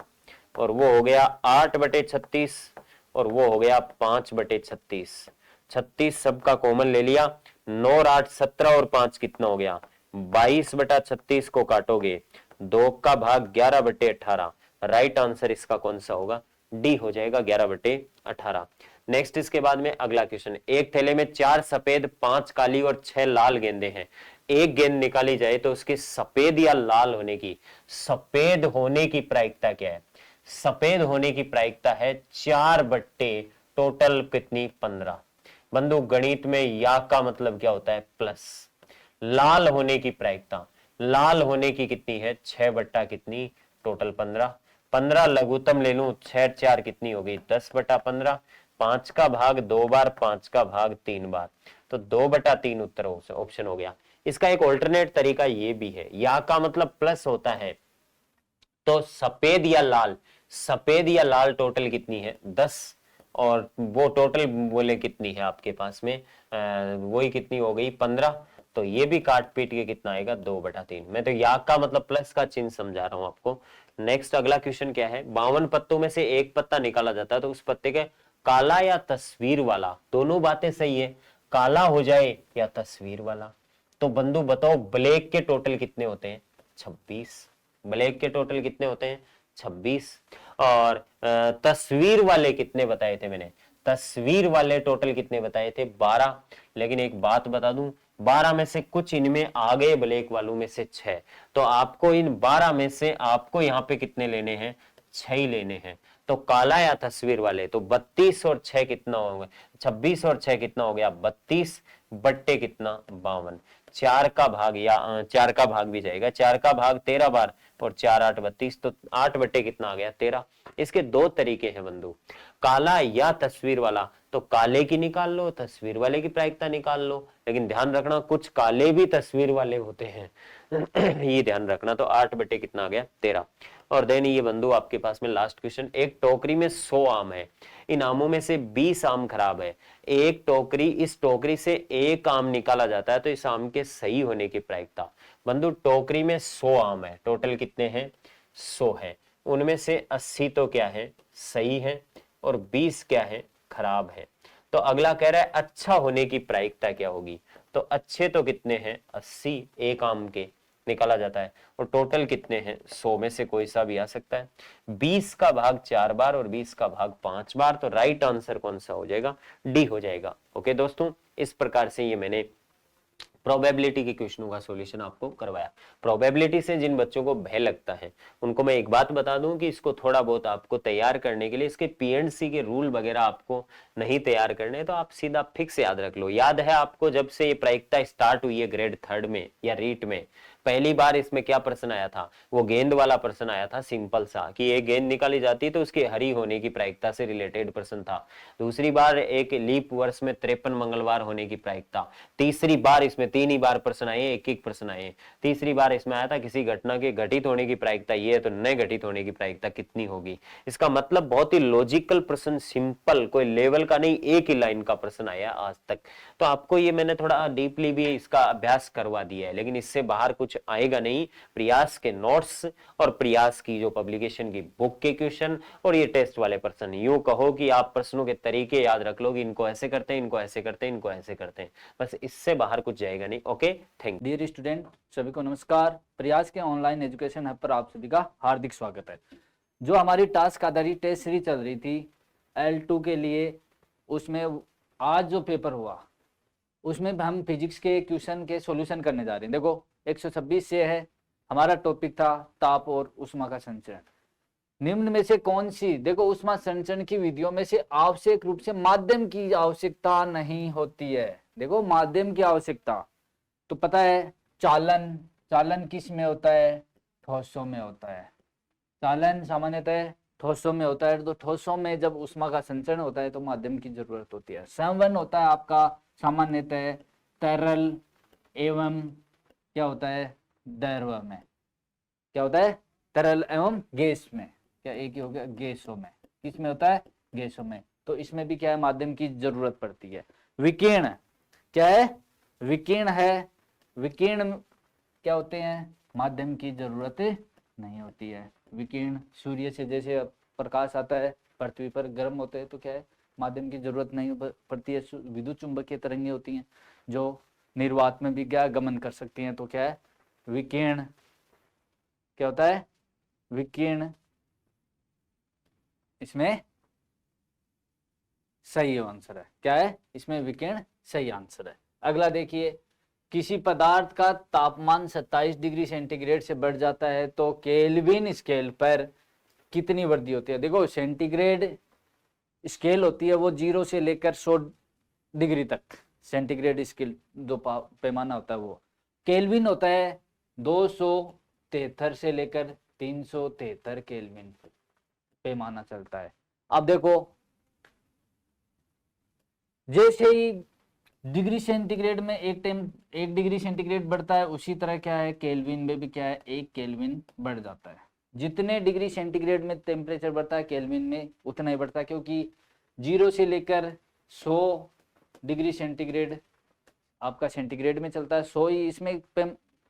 और वो हो गया 8/36, और वो हो गया 5/36, 36 सबका कॉमन ले लिया, 9 और 8 17, और 5 कितना हो गया 22/36 को काटोगे 2 का भाग 11/18, राइट आंसर इसका कौन सा होगा, डी हो जाएगा 11/18। नेक्स्ट इसके बाद में अगला क्वेश्चन, एक थैले में 4 सफेद 5 काली और 6 लाल गेंदें हैं, एक गेंद निकाली जाए तो उसके सफेद या लाल होने की, सफेद होने की प्रायिकता क्या है, सफेद होने की प्रायिकता है 4 बट्टे टोटल कितनी 15। बंधु गणित में या का मतलब क्या होता है, प्लस। लाल होने की प्रायिकता, लाल होने की कितनी है 6 बट्टा कितनी टोटल 15, 15 लघुत्तम ले लूं, 6 4 कितनी हो गई 10/15, 5 का भाग 2 बार, 5 का भाग 3 बार, तो 2/3 उत्तर ऑप्शन हो गया। इसका एक ऑल्टरनेट तरीका ये भी है, या का मतलब प्लस होता है, तो सफेद या लाल, सफेद या लाल टोटल कितनी है 10, और वो टोटल बोले कितनी है आपके पास में, वही कितनी हो गई 15, तो ये भी काट पीट के कितना आएगा 2/3। मैं तो या का मतलब प्लस का चिन्ह समझा रहा हूं आपको। नेक्स्ट अगला क्वेश्चन क्या है, 52 पत्तों में से एक पत्ता निकाला जाता है, तो उस पत्ते के काला या तस्वीर वाला, दोनों बातें सही है, काला हो जाए या तस्वीर वाला। तो बंधु बताओ ब्लैक के टोटल कितने होते हैं 26, ब्लैक के टोटल कितने होते हैं 26, और तस्वीर वाले कितने बताए थे मैंने, तस्वीर वाले टोटल कितने बताए थे 12। लेकिन एक बात बता दूं, 12 में से कुछ इनमें आ गए ब्लैक वालों में से 6, तो आपको इन 12 में से आपको यहाँ पे कितने लेने हैं 6 ही लेने हैं। तो काला या तस्वीर वाले, तो 32 और 6 कितना होगा, 26 और 6 कितना हो गया 32 बट्टे कितना 52, 4 का भाग, या 4 का भाग भी जाएगा, 4 का भाग 13 बार, और 4 8 32, तो 8 बट्टे कितना आ गया 13। इसके दो तरीके हैं बंधु, काला या तस्वीर वाला, तो काले की निकाल लो, तस्वीर वाले की प्रायिकता निकाल लो, लेकिन ध्यान रखना कुछ काले भी तस्वीर वाले होते हैं ये ध्यान रखना। तो 8 बट्टे कितना आ गया 13। और देन ये बंधु आपके पास में लास्ट क्वेश्चन, एक टोकरी में 100 आम है, इन आमों में से 20 आम खराब है, एक टोकरी, इस टोकरी से एक आम निकाला जाता है, तो इस आम के सही होने की प्रायिकता। बंधु टोकरी में 100 आम है, टोटल कितने हैं 100 है, उनमें से 80 तो क्या है सही है, और 20 क्या है खराब है। तो अगला कह रहा है अच्छा होने की प्रायिकता क्या होगी, तो अच्छे तो कितने हैं 80 एक आम के, निकाला जाता है। और टोटल कितने हैं, 100 में से कोई सा भी आ सकता है। 20 का भाग 4 बार और 20 का भाग 5 बार, तो राइट आंसर कौन सा हो जाएगा, डी हो जाएगा। ओके दोस्तों, इस प्रकार से ये मैंने प्रोबेबिलिटी के क्वेश्चनों का सॉल्यूशन आपको करवाया। प्रोबेबिलिटी से जिन बच्चों को भय लगता है उनको मैं एक बात बता दूं कि इसको थोड़ा बहुत आपको तैयार करने के लिए इसके पीएनसी के रूल वगैरह आपको नहीं तैयार करने, तो आप सीधा फिक्स याद रख लो। याद है आपको जब से ये प्रायिकता स्टार्ट हुई है ग्रेड 3 में या रीट में, पहली बार इसमें क्या प्रश्न आया था, वो गेंद वाला प्रश्न आया था, सिंपल सा कि एक गेंद निकाली जाती तो उसके हरी होने की प्रायिकता से रिलेटेड प्रश्न था। दूसरी बार एक लीप वर्ष में 53 मंगलवार होने की प्रायिकता। तीसरी बार इसमें 3 ही बार प्रश्न आए, एक प्रश्न आए। तीसरी बार इसमें आया था किसी घटना के घटित होने की प्रायिकता ये है तो न घटित होने की प्रायिकता कितनी होगी। इसका मतलब बहुत ही लॉजिकल प्रश्न, सिंपल, कोई लेवल का नहीं, एक ही लाइन का प्रश्न आया आज तक। तो आपको ये मैंने थोड़ा डीपली भी इसका अभ्यास करवा दिया है, लेकिन इससे बाहर कुछ आएगा नहीं। प्रयास के नोट्स और प्रयास की जो पब्लिकेशन की बुक के क्वेश्चन और ये टेस्ट वाले प्रश्न, यूं कहो कि आप प्रश्नों के तरीके याद रख लो कि इनको ऐसे करते हैं, इनको ऐसे करते हैं, इनको ऐसे करते हैं, बस इससे बाहर कुछ जाएगा नहीं। ओके, थैंक डियर स्टूडेंट, सभी को नमस्कार। प्रयास के ऑनलाइन एजुकेशन हब पर आप सभी का हार्दिक स्वागत है। जो हमारी टास्क आधारित टेस्ट सीरीज चल रही थी L2 के लिए, उसमें आज जो पेपर हुआ उसमें हम फिजिक्स के क्वेश्चन के सॉल्यूशन करने जा रहे हैं। देखो 126 से है, हमारा टॉपिक था ताप और उष्मा का संचरण। निम्न में से कौन सी, देखो उष्मा संचरण की विधियों में से आवश्यक रूप से माध्यम की आवश्यकता नहीं होती है। देखो माध्यम की आवश्यकता तो पता है, चालन, चालन किस में होता है, ठोसों में होता है। चालन सामान्यतः ठोसों में होता है, तो ठोसों में जब उष्मा का संचरण होता है तो माध्यम की जरूरत होती है। संवहन होता है आपका सामान्यतः तरल एवं क्या होता है, द्रव में। क्या होता है, तरल एवं गैस में, क्या एक ही हो गया, गैसों में। किस में होता है, गैसों में। तो इसमें भी क्या है, माध्यम की जरूरत पड़ती है। विकिरण क्या है, विकिरण है, विकिरण क्या होते हैं, माध्यम की जरूरत नहीं होती है। विकिरण सूर्य से जैसे प्रकाश आता है पृथ्वी पर गर्म होते हैं, तो क्या है, माध्यम की जरूरत नहीं पड़ती है। विद्युत चुंबकीय तरंगें होती हैं जो निर्वात में भी क्या गमन कर सकती हैं, तो क्या है, विकिरण क्या होता है, विकिरण इसमें सही आंसर है। क्या है, इसमें विकिरण सही आंसर है। अगला देखिए, किसी पदार्थ का तापमान 27 डिग्री सेंटीग्रेड से बढ़ जाता है तो केल्विन स्केल पर कितनी वृद्धि होती है। देखो सेंटीग्रेड स्केल होती है वो 0 से लेकर 100 डिग्री तक, सेंटीग्रेड स्केल जो पैमाना होता है वो। केल्विन होता है 273 से लेकर 373 केल्विन पैमाना चलता है। अब देखो जैसे ही डिग्री सेंटीग्रेड में एक डिग्री सेंटीग्रेड बढ़ता है, उसी तरह क्या है, केल्विन में भी क्या है, 1 केल्विन बढ़ जाता है। जितने डिग्री सेंटीग्रेड में टेम्परेचर बढ़ता है केल्विन में उतना ही बढ़ता है, क्योंकि 0 से लेकर 100 डिग्री सेंटीग्रेड आपका सेंटीग्रेड में चलता है। 100 ही इसमें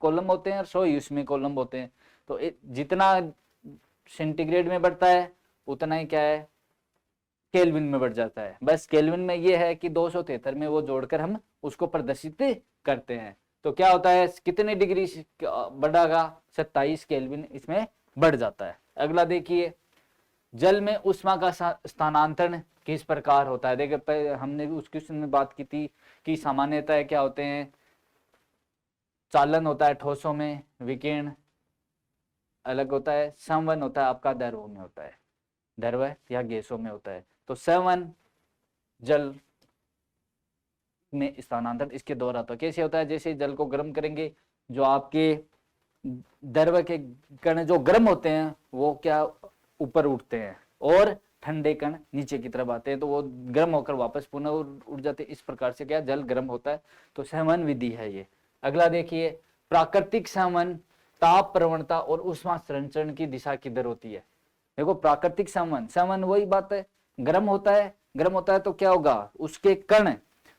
कॉलम होते हैं और 100 ही उसमें कॉलम होते हैं। तो जितना सेंटीग्रेड में बढ़ता है उतना ही क्या है, केल्विन में बढ़ जाता है। बस केल्विन में ये है कि 273 में वो जोड़कर हम उसको प्रदर्शित करते हैं। तो क्या होता है, कितने डिग्री बढ़ागा, 27 केल्विन इसमें बढ़ जाता है। अगला देखिए, जल में उष्मा का स्थानांतरण किस प्रकार होता है। देखिए हमने भी उस क्वेश्चन में बात की थी कि सामान्यतः क्या होते हैं, चालन होता है ठोसों में, विकिरण अलग होता है, संवहन होता है आपका द्रवों में होता है, द्रव या गैसों में होता है। तो संवहन जल में स्थानांतरण इसके द्वारा होता है। कैसे होता है, जैसे जल को गर्म करेंगे, जो आपके द्रव के कण जो गर्म होते हैं वो क्या ऊपर उठते हैं और ठंडे कण नीचे की तरफ आते हैं, तो वो गर्म होकर वापस पुनः उड़ जाते हैं। इस प्रकार से क्या जल गर्म होता है, तो संवहन विधि है ये। अगला देखिए, प्राकृतिक संवहन ताप प्रवणता और उष्मा संचरण की दिशा किधर होती है। देखो प्राकृतिक संवहन, संवहन वही बात है, गर्म होता है, गर्म होता है तो क्या होगा, उसके कण,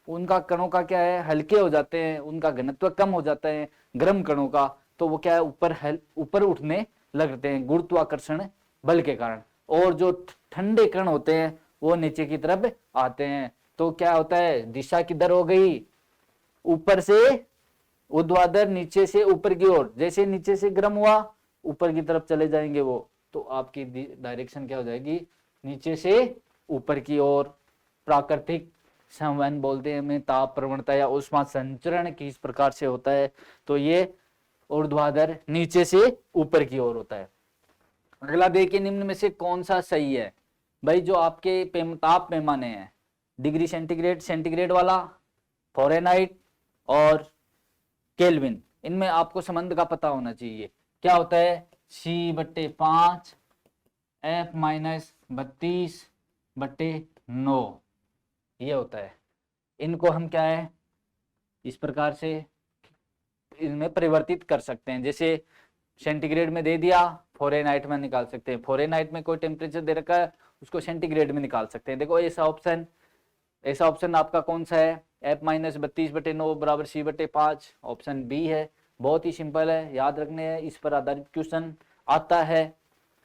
उनका कणों का क्या है, हल्के हो जाते हैं, उनका घनत्व कम हो जाता है गर्म कणों का, तो वो क्या है, ऊपर उठने लगते हैं गुरुत्वाकर्षण बल के कारण। और जो ठंडे कण होते हैं वो नीचे की तरफ आते हैं। तो क्या होता है, दिशा किधर हो गई, ऊपर से ऊर्ध्वाधर नीचे से ऊपर की ओर, जैसे नीचे से गर्म हुआ ऊपर की तरफ चले जाएंगे वो, तो आपकी डायरेक्शन क्या हो जाएगी, नीचे से ऊपर की ओर। प्राकृतिक संवहन बोलते हैं हमें, ताप प्रवणता या ऊष्मा संचरण किस प्रकार से होता है, तो ये ऊर्ध्वाधर नीचे से ऊपर की ओर होता है। अगला देखिए, निम्न में से कौन सा सही है। भाई जो आपके ताप पैमाने हैं, डिग्री सेंटीग्रेड, सेंटीग्रेड वाला, फ़ारेनहाइट और केल्विन, इनमें आपको संबंध का पता होना चाहिए। क्या होता है, C/5 F-32/9, ये होता है। इनको हम क्या है, इस प्रकार से इनमें परिवर्तित कर सकते हैं। जैसे सेंटीग्रेड में दे दिया, फ़ारेनहाइट में निकाल सकते हैं। फ़ारेनहाइट में कोई टेम्परेचर दे रखा है, उसको सेंटीग्रेड में निकाल सकते हैं। देखो ऐसा ऑप्शन आपका कौन सा है, F-32/9 बराबर C/5, ऑप्शन बी है। बहुत ही सिंपल है, याद रखने हैं, इस पर आधारित क्वेश्चन आता है,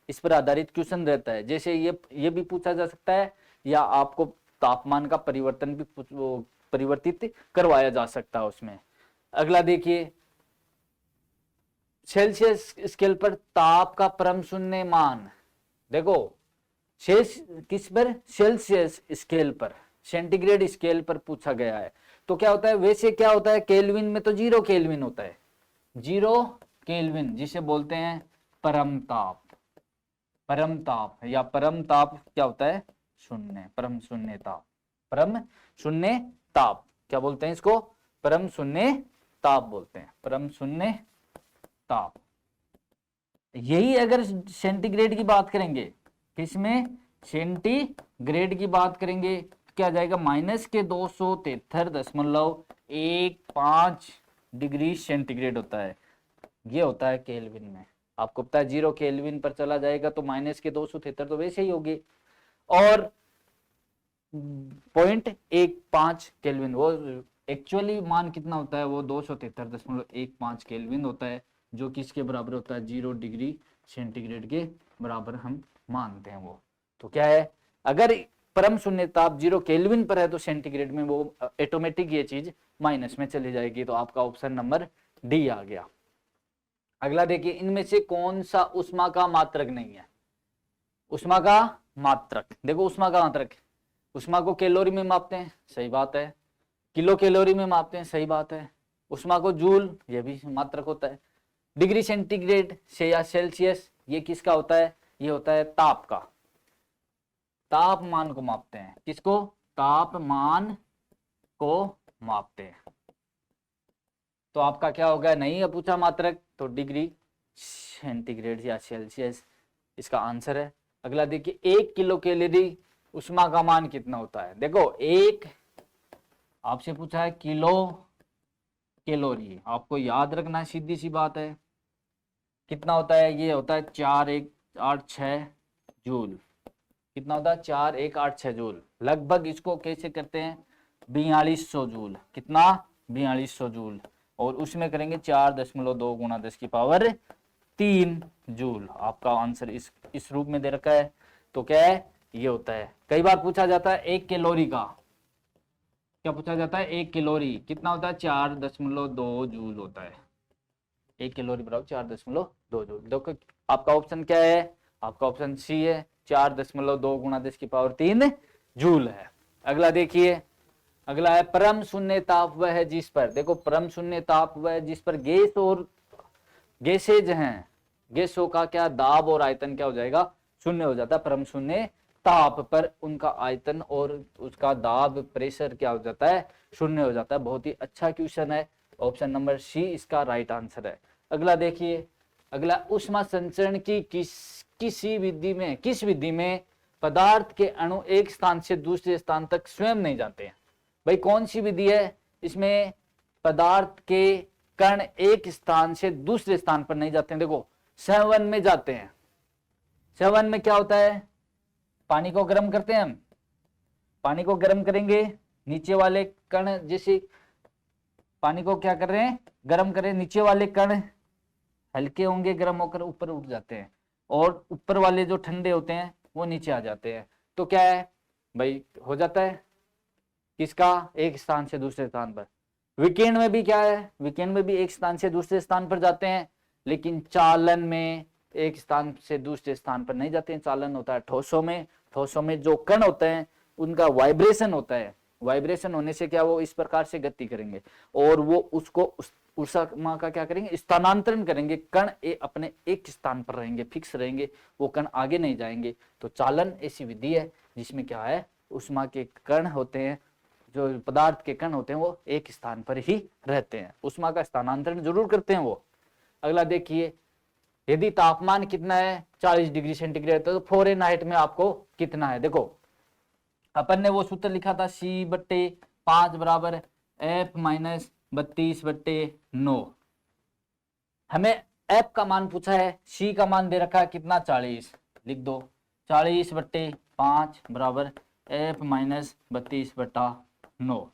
इस पर आधारित क्वेश्चन रहता है। जैसे ये भी पूछा जा सकता है, या आपको तापमान का परिवर्तन भी परिवर्तित करवाया जा सकता है उसमें। अगला देखिए, सेल्सियस स्केल पर ताप का परम शून्य मान। देखो किस पर, सेल्सियस स्केल पर, सेंटीग्रेड स्केल पर पूछा गया है। तो क्या होता है, वैसे क्या होता है, केल्विन में तो 0 केल्विन होता है, 0 केल्विन जिसे बोलते हैं परम ताप। परम ताप या परम ताप क्या होता है, शून्य, परम शून्य ताप। परम शून्य ताप क्या बोलते हैं इसको, परम शून्य ताप बोलते हैं, परम शून्य ताप। यही अगर सेंटीग्रेड की बात करेंगे, किसमें, सेंटीग्रेड की बात करेंगे, क्या जाएगा, -273.15 डिग्री सेंटीग्रेड होता है। ये होता है केल्विन में। आपको पता है 0 केल्विन पर चला जाएगा तो -273 तो वैसे ही होगी, और 0.15 केल्विन, वो एक्चुअली मान कितना होता है, वो 273.15 केल्विन होता है, जो किसके बराबर होता है, 0 डिग्री सेंटीग्रेड के बराबर हम मानते हैं वो। तो क्या है, अगर परम शून्य ताप 0 केल्विन पर है तो सेंटीग्रेड में वो ऑटोमेटिक ये चीज माइनस में चली जाएगी। तो आपका ऑप्शन नंबर डी आ गया। अगला देखिए, इनमें से कौन सा उष्मा का मात्रक नहीं है। उष्मा का मात्रक, देखो उष्मा का मात्रक, उष्मा को कैलोरी में मापते हैं, सही बात है। किलो कैलोरी में मापते हैं, सही बात है। उष्मा को जूल, ये भी मात्रक होता है। डिग्री सेंटीग्रेड से या सेल्सियस, ये किसका होता है, ये होता है ताप का। तापमान को मापते हैं, किसको, तापमान को मापते हैं। तो आपका क्या होगा, नहीं है पूछा मात्रक, तो डिग्री सेंटीग्रेड या सेल्सियस इसका आंसर है। अगला देखिए, 1 किलो कैलोरी उष्मा का मान कितना होता है। देखो एक आपसे पूछा है किलो कैलोरी, आपको याद रखना है, सीधी सी बात है। कितना होता है, ये होता है 4186 जूल। कितना होता है, 4186 जूल। लगभग इसको कैसे करते हैं, 4200 जूल। कितना, 4200 जूल, और उसमें करेंगे 4.2 गुणा 10⁻³ जूल। आपका आंसर इस रूप में दे रखा है। तो क्या है, ये होता है। कई बार पूछा जाता है 1 कैलोरी का, क्या पूछा जाता है, 1 कैलोरी कितना होता है, 4.2 जूल होता है। 1 कैलोरी बराबर 4.2 जूल। देखो आपका ऑप्शन क्या है, आपका ऑप्शन सी है, 4.2 गुणा 10⁻³ जूल है। अगला देखिए, अगला है परम शून्य ताप वह है जिस पर, देखो परम शून्य ताप वह है जिस पर गैस और गैसेज हैं, गैसों का क्या दाब और आयतन क्या हो जाएगा, शून्य हो जाता है। परम शून्य ताप पर उनका आयतन और उसका दाब, प्रेशर क्या हो जाता है, शून्य हो जाता है। बहुत ही अच्छा क्वेश्चन है, ऑप्शन नंबर सी इसका राइट आंसर है। अगला देखिए, अगला ऊष्मा संचरण की किस विधि में पदार्थ के अणु एक स्थान से दूसरे स्थान तक स्वयं नहीं जाते हैं। भाई कौन सी विधि है, इसमें पदार्थ के कण एक स्थान से दूसरे स्थान पर नहीं जाते हैं। देखो संवहन में जाते हैं। संवहन में क्या होता है, पानी को गर्म करते हैं हम, पानी को गर्म करेंगे, नीचे वाले कण, जैसे पानी को क्या कर रहे हैं, गर्म कर रहे हैं, नीचे वाले कण हल्के होंगे, गर्म होकर ऊपर उठ जाते हैं, और ऊपर वाले जो ठंडे होते हैं वो नीचे आ जाते हैं। तो क्या है भाई, हो जाता है किसका, एक स्थान से दूसरे स्थान पर। वीकेंड में भी क्या है, वीकेंड में भी एक स्थान से दूसरे स्थान पर जाते हैं, लेकिन चालन में एक स्थान से दूसरे स्थान पर नहीं जाते हैं। चालन होता है ठोसों में। ठोसों में जो कण होते हैं उनका वाइब्रेशन होता है। वाइब्रेशन होने से क्या वो इस प्रकार से गति करेंगे और वो उसको ऊष्मा का क्या करेंगे, स्थानांतरण करेंगे। कण अपने एक स्थान पर रहेंगे, फिक्स रहेंगे, वो कण आगे नहीं जाएंगे। तो चालन ऐसी विधि है जिसमें क्या है, ऊष्मा के कण होते हैं, जो पदार्थ के कण होते हैं वो एक स्थान पर ही रहते हैं, ऊष्मा का स्थानांतरण जरूर करते हैं वो। अगला देखिए, यदि तापमान कितना है 40 डिग्री सेंटीग्रेड, तो फ़ारेनहाइट में आपको कितना है। देखो अपन ने वो सूत्र लिखा था C/5 बराबर F-32/9। हमें F का मान पूछा है, C का मान दे रखा है कितना 40। लिख दो 40/5 बराबर F-32/9।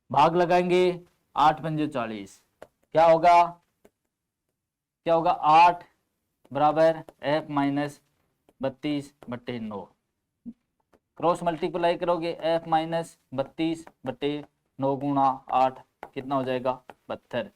भाग लगाएंगे 8 पंजे 40, क्या होगा 8 बराबर F-32/9। क्रॉस मल्टीप्लाई करोगे F-32/9 गुणा 8 कितना हो जाएगा 72।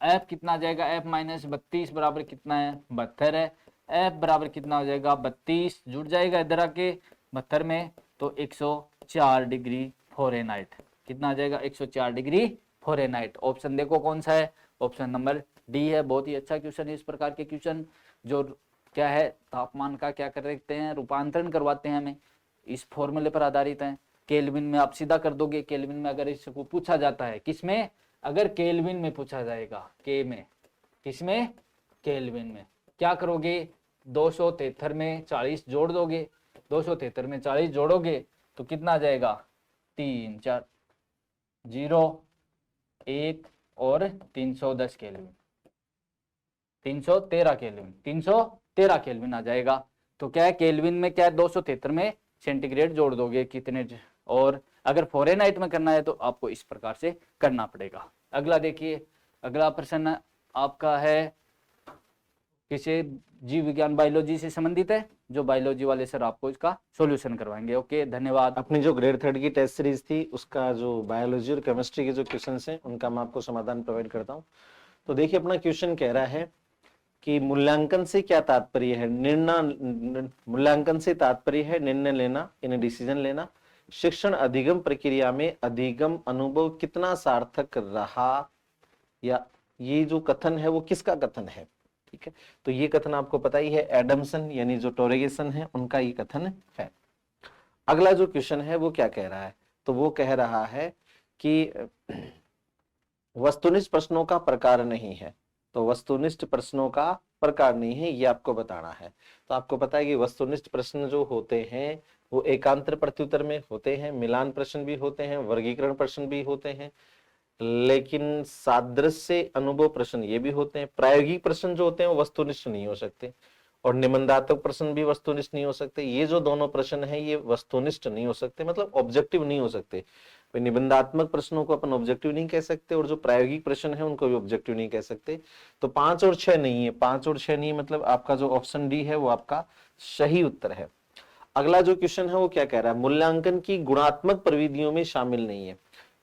F कितना आ जाएगा, F-32 बराबर कितना है 72 है। F बराबर कितना हो जाएगा 32, जुड़ जाएगा इधर आके 72 में, तो 104 डिग्री फ़ारेनहाइट। कितना आ जाएगा 104 डिग्री फ़ारेनहाइट। ऑप्शन देखो कौन सा है, ऑप्शन नंबर डी है। बहुत ही अच्छा क्वेश्चन है। इस प्रकार के क्वेश्चन जो क्या है, तापमान का क्या करते हैं, रूपांतरण करवाते हैं हमें, इस फॉर्मूले पर आधारित है। केल्विन में आप सीधा कर दोगे। केल्विन में अगर इसको पूछा जाता है, किसमें, अगर केल्विन में पूछा जाएगा, के में, किसमें, केल्विन में, क्या करोगे 273 में 40 जोड़ दोगे। 273 में 40 जोड़ोगे तो कितना आ जाएगा 3 4 0 1 और 310 केल्विन, 313 केल्विन, 313 केल्विन आ जाएगा। तो क्या है, केल्विन में क्या है 273 में सेंटीग्रेड जोड़ दोगे कितने, और अगर फ़ारेनहाइट में करना है तो आपको इस प्रकार से करना पड़ेगा। अगला देखिए, अगला प्रश्न आपका है किसे, जीव विज्ञान बायोलॉजी से संबंधित है, जो बायोलॉजी वाले सर आपको इसका सॉल्यूशन करवाएंगे। ओके, धन्यवाद। अपनी जो ग्रेड 3 की टेस्ट सीरीज थी उसका जो बायोलॉजी और केमिस्ट्री के जो क्वेश्चंस हैं उनका मैं आपको समाधान प्रोवाइड करता हूं। तो देखिए, अपना क्वेश्चन कह रहा है कि मूल्यांकन से क्या तात्पर्य है, मूल्यांकन से तात्पर्य है निर्णय लेना, यानी डिसीजन लेना। शिक्षण अधिगम प्रक्रिया में अधिगम अनुभव कितना सार्थक रहा, या ये जो कथन है वो किसका कथन है, ठीक है। तो ये कथन आपको पता ही है, एडमसन यानी जो टोरेगेसन है उनका ये कथन है। अगला जो क्वेश्चन है वो क्या कह रहा है, तो वो कह रहा है कि वस्तुनिष्ठ प्रश्नों का प्रकार नहीं है। तो वस्तुनिष्ठ प्रश्नों का प्रकार नहीं है, ये आपको बताना है। तो आपको पता है कि वस्तुनिष्ठ प्रश्न जो होते हैं वो एकांतर प्रत्युत्तर में होते हैं, मिलान प्रश्न भी होते हैं, वर्गीकरण प्रश्न भी होते हैं, लेकिन सादृश्य अनुभव प्रश्न ये भी होते हैं। प्रायोगिक प्रश्न जो होते हैं वो वस्तुनिष्ठ नहीं हो सकते, और निबंधात्मक प्रश्न भी वस्तुनिष्ठ नहीं हो सकते। ये जो दोनों प्रश्न है ये वस्तुनिष्ठ नहीं हो सकते, मतलब ऑब्जेक्टिव नहीं हो सकते। निबंधात्मक प्रश्नों को अपन ऑब्जेक्टिव नहीं कह सकते, और जो प्रायोगिक प्रश्न है उनको भी ऑब्जेक्टिव नहीं कह सकते। तो 5 और 6 नहीं है, 5 और 6 नहीं, मतलब आपका जो ऑप्शन डी है वो आपका सही उत्तर है। अगला जो क्वेश्चन है वो क्या कह रहा है, मूल्यांकन की गुणात्मक प्रविधियों में शामिल नहीं है।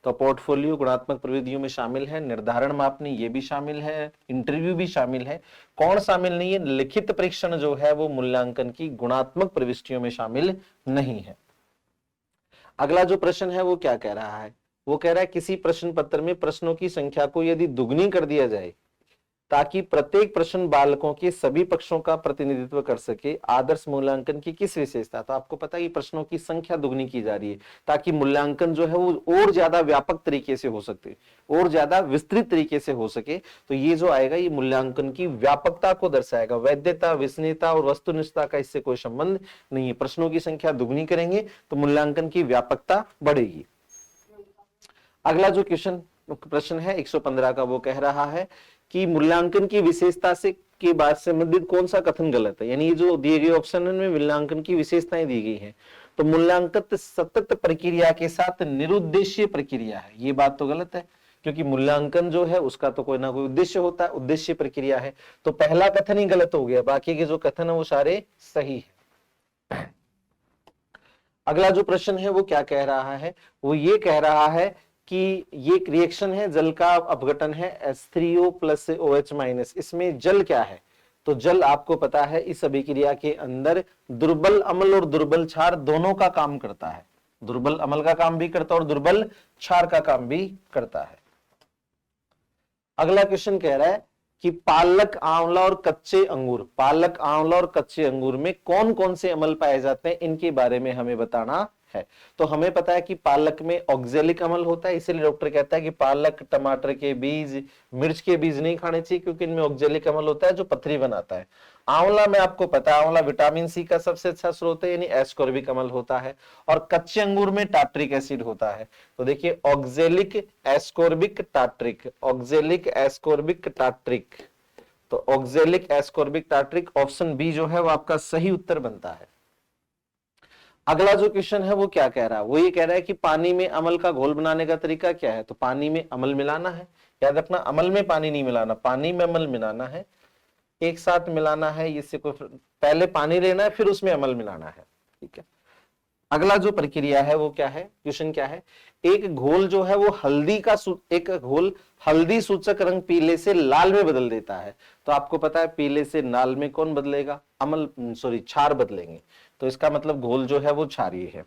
तो पोर्टफोलियो गुणात्मक प्रविधियों में शामिल है, निर्धारण मापनी ये भी शामिल है, इंटरव्यू भी शामिल है। कौन शामिल नहीं है, लिखित परीक्षण जो है वो मूल्यांकन की गुणात्मक प्रविष्टियों में शामिल नहीं है। अगला जो प्रश्न है वो क्या कह रहा है, वो कह रहा है किसी प्रश्न पत्र में प्रश्नों की संख्या को यदि दुगनी कर दिया जाए ताकि प्रत्येक प्रश्न बालकों के सभी पक्षों का प्रतिनिधित्व कर सके, आदर्श मूल्यांकन की किस विशेषता। तो आपको पता है कि प्रश्नों की संख्या दुगनी की जा रही है ताकि मूल्यांकन जो है वो और ज्यादा व्यापक तरीके से हो सकते, और ज्यादा विस्तृत तरीके से हो सके। तो ये जो आएगा ये मूल्यांकन की व्यापकता को दर्शाएगा। वैधता, विश्वसनीयता और वस्तुनिष्ठता का इससे कोई संबंध नहीं है। प्रश्नों की संख्या दुगनी करेंगे तो मूल्यांकन की व्यापकता बढ़ेगी। अगला जो प्रश्न है 115 का, वो कह रहा है कि मूल्यांकन की विशेषता से के बाद संबंधित कौन सा कथन गलत है। यानी जो दिए गए ऑप्शन में मूल्यांकन की विशेषताएं दी गई हैं, तो मूल्यांकन सतत प्रक्रिया के साथ निरुद्देश्य प्रक्रिया है, ये बात तो गलत है, क्योंकि मूल्यांकन जो है उसका तो कोई ना कोई उद्देश्य होता है, उद्देश्य प्रक्रिया है। तो पहला कथन ही गलत हो गया, बाकी के जो कथन है वो सारे सही है। अगला जो प्रश्न है वो क्या कह रहा है, वो ये कह रहा है कि ये एक रिएक्शन है, जल का अपघटन है H3O प्लस से OH माइनस। इसमें जल क्या है, तो जल आपको पता है इस अभिक्रिया के अंदर दुर्बल अम्ल और दुर्बल क्षार दोनों का काम करता है। दुर्बल अम्ल का काम भी करता है और दुर्बल क्षार का काम भी करता है। अगला क्वेश्चन कह रहा है कि पालक, आंवला और कच्चे अंगूर, पालक, आंवला और कच्चे अंगूर में कौन कौन से अम्ल पाए जाते हैं, इनके बारे में हमें बताना है। तो हमें पता है कि पालक में ऑक्जेलिक अम्ल होता है, इसीलिए डॉक्टर कहता है कि पालक, टमाटर के बीज, मिर्च के बीज नहीं खाने चाहिए क्योंकि इनमें ऑक्जेलिक अम्ल होता है जो पथरी बनाता है। आंवला में आपको पता है आंवला विटामिन सी का सबसे अच्छा स्रोत है, यानी एस्कॉर्बिक अम्ल होता है। और कच्चे अंगूर में टार्ट्रिक एसिड होता है। तो देखिए oxalic, ascorbic, tartaric, oxalic, ascorbic, tartaric. तो oxalic, ascorbic, tartaric, option B जो है वो आपका सही उत्तर बनता है। अगला जो क्वेश्चन है वो क्या कह रहा है, वो ये कह रहा है कि पानी में अम्ल का घोल बनाने का तरीका क्या है। तो पानी में अम्ल मिलाना है, याद रखना अम्ल में पानी नहीं मिलाना, पानी में अम्ल मिलाना है, एक साथ मिलाना है। इससे कोई पहले पानी लेना है फिर उसमें अम्ल मिलाना है, ठीक है। अगला जो प्रक्रिया है वो क्या है, क्वेश्चन क्या है, एक घोल जो है वो हल्दी का एक घोल हल्दी सूचक रंग पीले से लाल में बदल देता है। तो आपको पता है पीले से लाल में कौन बदलेगा, अम्ल सॉरी क्षार बदलेंगे। तो इसका मतलब घोल जो है वो क्षारीय है।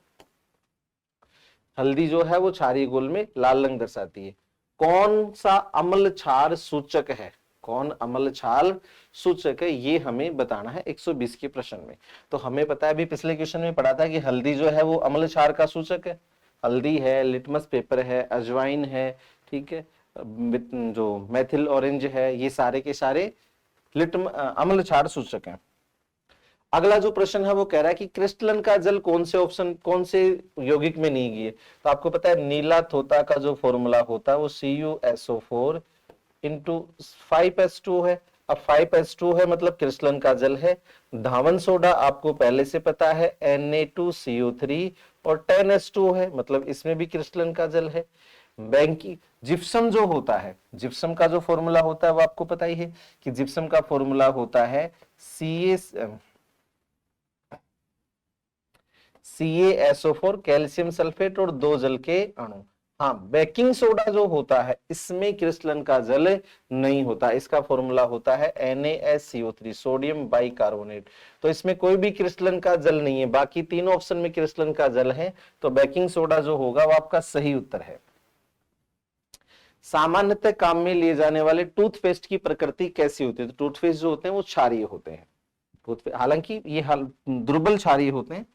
हल्दी जो है वो क्षारीय घोल में लाल रंग दर्शाती है। कौन सा अम्ल क्षार सूचक है, कौन अम्ल क्षार सूचक है, ये हमें बताना है 120 के प्रश्न में। तो हमें पता है अभी पिछले क्वेश्चन में पढ़ा था कि हल्दी जो है वो अम्ल क्षार का सूचक है। हल्दी है, लिटमस पेपर है, अजवाइन है, ठीक है, जो मेथिल ऑरेंज है, ये सारे के सारे अम्ल क्षार सूचक हैं। अगला जो प्रश्न है वो कह रहा है कि क्रिस्टलन का जल कौन से यौगिक में नहीं गिरे। तो आपको पता है नीला थोता का जो फॉर्मूला होता है वो CuSO4 इंटू 5H2 है। अब 5H2 है मतलब क्रिस्टलन का जल है। धावन सोडा आपको पहले से पता है Na2CO3 और 10H2 है मतलब इसमें भी क्रिस्टलन का जल है। बैंकी जिप्सम जो होता है, जिप्सम का जो फॉर्मूला होता है वो आपको पता ही है कि जिप्सम का फॉर्मूला होता है CaSO4 कैल्शियम सल्फेट और 2 जल के अणु। हाँ, बेकिंग सोडा जो होता है इसमें क्रिस्टलन का जल नहीं होता, इसका फॉर्मूला होता है NaSCO3 सोडियम बाइकार्बोनेट। तो इसमें कोई भी क्रिस्टलन का जल नहीं है, बाकी तीनों ऑप्शन में क्रिस्टलन का जल है। तो बेकिंग सोडा जो होगा वो आपका सही उत्तर है। सामान्यतः काम में लिए जाने वाले टूथपेस्ट की प्रकृति कैसी होती है। तो टूथपेस्ट जो होते हैं वो क्षारीय होते हैं, हालांकि ये दुर्बल क्षारीय होते हैं।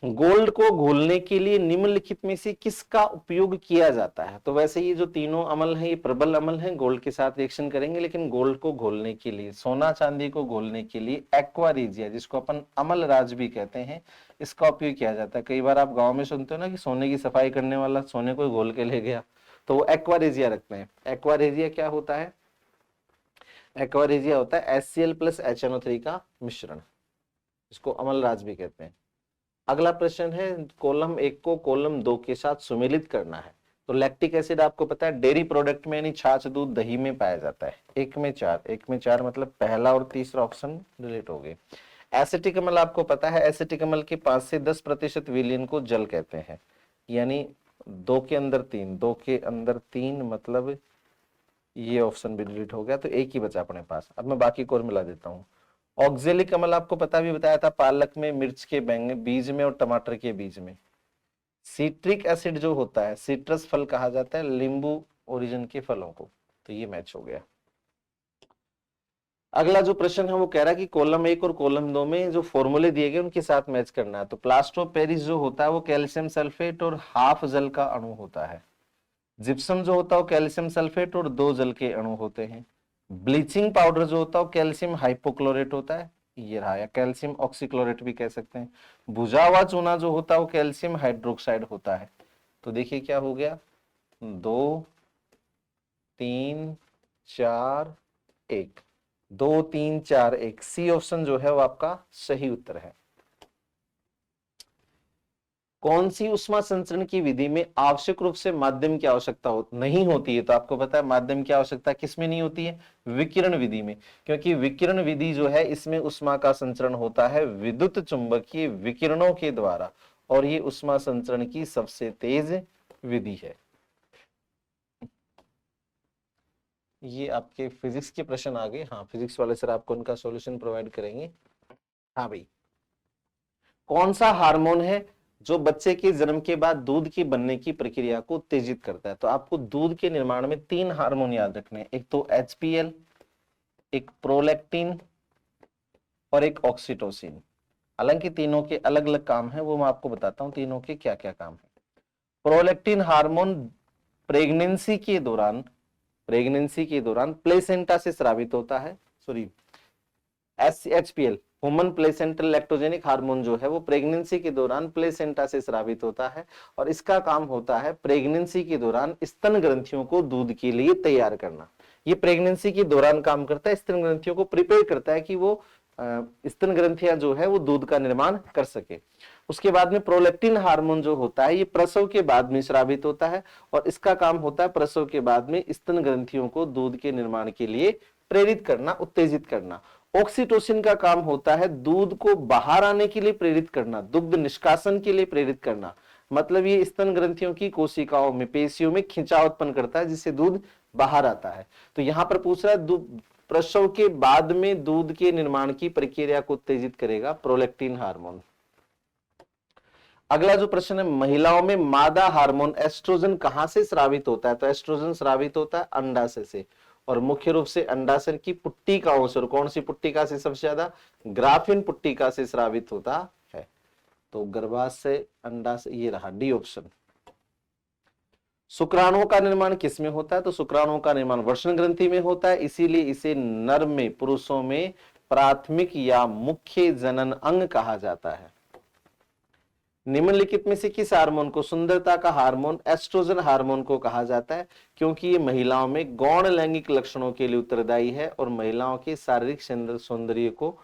गोल्ड को घोलने के लिए निम्नलिखित में से किसका उपयोग किया जाता है। तो वैसे ये जो तीनों अम्ल हैं ये प्रबल अम्ल हैं, गोल्ड के साथ रिएक्शन करेंगे, लेकिन गोल्ड को घोलने के लिए, सोना चांदी को घोलने के लिए एक्वा रेजिया, जिसको अपन अम्ल राज भी कहते हैं, इसका उपयोग किया जाता है। कई बार आप गाँव में सुनते हो ना कि सोने की सफाई करने वाला सोने को घोल के ले गया, तो वो एक्वा रेजिया रखते हैं। एक्वा रेजिया क्या होता है, एक्वा रेजिया होता है HCl प्लस HNO3 का मिश्रण, इसको अम्ल राज भी कहते हैं। अगला प्रश्न है कॉलम 1 को कॉलम 2 के साथ सुमेलित करना है। तो लैक्टिक एसिड आपको पता है डेयरी प्रोडक्ट में यानी छाछ, दूध, दही में पाया जाता है। 1 में 4 मतलब पहला और तीसरा ऑप्शन डिलीट हो गए। एसिटिक अम्ल आपको पता है, एसिटिक अम्ल के 5 से 10% विलयन को जल कहते हैं, यानी 2 के अंदर 3, 2 के अंदर 3 मतलब ये ऑप्शन भी डिलीट हो गया, तो एक ही बचा अपने पास। अब मैं बाकी को और मिला देता हूँ। ऑक्जेलिक अम्ल आपको पता भी बताया था, पालक में, मिर्च के बीज में और टमाटर के बीज में। सिट्रिक एसिड जो होता है, सिट्रस फल कहा जाता है नींबू ओरिजिन के फलों को, तो ये मैच हो गया। अगला जो प्रश्न है वो कह रहा है कि कॉलम 1 और कॉलम 2 में जो फॉर्मूले दिए गए उनके साथ मैच करना है। तो प्लास्टर ऑफ पेरिस जो होता है वो कैल्शियम सल्फेट और हाफ जल का अणु होता है। जिप्सम जो होता है वो कैल्शियम सल्फेट और 2 जल के अणु होते हैं। ब्लीचिंग पाउडर जो होता है वो कैल्शियम हाइपोक्लोरेट होता है, ये रहा, या कैल्शियम ऑक्सीक्लोरेट भी कह सकते हैं। भुजा हुआ चूना जो होता है वो कैल्शियम हाइड्रोक्साइड होता है। तो देखिए क्या हो गया, 2 3 4 1, 2 3 4 1, सी ऑप्शन जो है वो आपका सही उत्तर है। कौन सी उष्मा संचरण की विधि में आवश्यक रूप से माध्यम की आवश्यकता नहीं होती है। तो आपको पता है माध्यम की आवश्यकता किसमें नहीं होती है, विकिरण विधि में, क्योंकि विकिरण विधि जो है इसमें उष्मा का संचरण होता है विद्युत चुंबकीय विकिरणों के द्वारा, और ये उष्मा संचरण की सबसे तेज विधि है। ये आपके फिजिक्स के प्रश्न आ गए। हाँ, फिजिक्स वाले सर आपको उनका सॉल्यूशन प्रोवाइड करेंगे। हाँ भाई, कौन सा हार्मोन है जो बच्चे के जन्म के बाद दूध की बनने की प्रक्रिया को उत्तेजित करता है? तो आपको दूध के निर्माण में 3 हार्मोन याद रखने हैं, एक तो HPL, एक प्रोलैक्टिन और एक ऑक्सीटोसिन। हालांकि तीनों के अलग अलग काम है, वो मैं आपको बताता हूं तीनों के क्या क्या काम है। प्रोलैक्टिन हार्मोन प्रेगनेंसी के दौरान प्लेसेंटा से स्रावित होता है। Sorry, HPL human placental lactogenic hormone जो है वो प्रेगनेंसी के दौरान प्लेसेंटा से स्रावित होता है और इसका काम होता है प्रेगनेंसी के दौरान स्तन ग्रंथियों को दूध के लिए तैयार करना। ये प्रेगनेंसी के दौरान काम करता है, स्तन ग्रंथियों को प्रिपेयर करता है कि वो स्तन ग्रंथियां जो है वो दूध का निर्माण कर सके। उसके बाद में प्रोलैक्टिन हार्मोन जो होता है ये प्रसव के बाद में स्रावित होता है और इसका काम होता है प्रसव के बाद में स्तन ग्रंथियों को दूध के निर्माण के लिए प्रेरित करना, उत्तेजित करना। ऑक्सीटोसिन का काम होता है दूध को बाहर आने के लिए प्रेरित करना, दुग्ध निष्कासन के लिए प्रेरित करना। मतलब ये स्तन ग्रंथियों की कोशिकाओं में, पेशियों में खिंचाव उत्पन्न करता है जिससे दूध बाहर आता है। तो यहां पर पूछ रहा है प्रसव के बाद में दूध के निर्माण की प्रक्रिया को उत्तेजित करेगा प्रोलैक्टिन हार्मोन। अगला जो प्रश्न है, महिलाओं में मादा हार्मोन एस्ट्रोजन कहां से स्रावित होता है? तो एस्ट्रोजन स्रावित होता है अंडाशय से और मुख्य रूप से अंडाशय की पुट्टिकाओं से। और कौन सी पुट्टिका से सबसे ज्यादा? ग्राफिन पुट्टिका से स्रावित होता है। तो गर्भाशय, अंडाशय, ये रहा डी ऑप्शन। शुक्राणुओं का निर्माण किस में होता है? तो शुक्राणुओं का निर्माण वृषण ग्रंथि में होता है, इसीलिए इसे नर में, पुरुषों में प्राथमिक या मुख्य जनन अंग कहा जाता है। निम्नलिखित में से किस हार्मोन को, सुंदरता का हार्मोन एस्ट्रोजन हार्मोन को कहा जाता है? क्योंकि ये महिलाओं में गौण लैंगिक लक्षणों के लिए उत्तरदायी है और महिलाओं के शारीरिक सौंदर्य को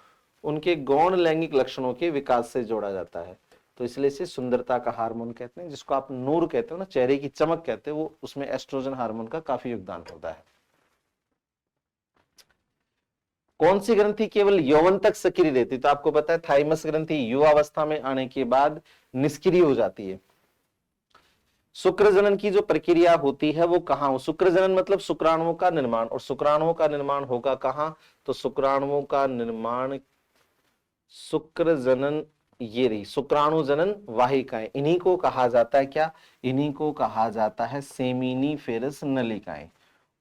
उनके गौण लैंगिक लक्षणों के विकास से जोड़ा जाता है। तो इसलिए इसे सुंदरता का हार्मोन कहते हैं, जिसको आप नूर कहते हो ना, चेहरे की चमक कहते हैं, वो उसमें एस्ट्रोजन हार्मोन का काफी योगदान होता है। कौन सी ग्रंथि केवल यौवन तक सक्रिय रहती? तो आपको पता है थाइमस ग्रंथि युवावस्था में आने के बाद निष्क्रिय हो जाती है। शुक्र जनन की जो प्रक्रिया होती है वो कहां हो? शुक्र जनन मतलब शुक्राणुओं का निर्माण, और शुक्राणुओं का निर्माण होगा कहां? तो शुक्राणुओं का निर्माण, शुक्र जनन ये रही शुक्राणु जनन वाहिकाएं, इन्हीं को कहा जाता है क्या? इन्हीं को कहा जाता है सेमिनिफेरस नलिकाएं।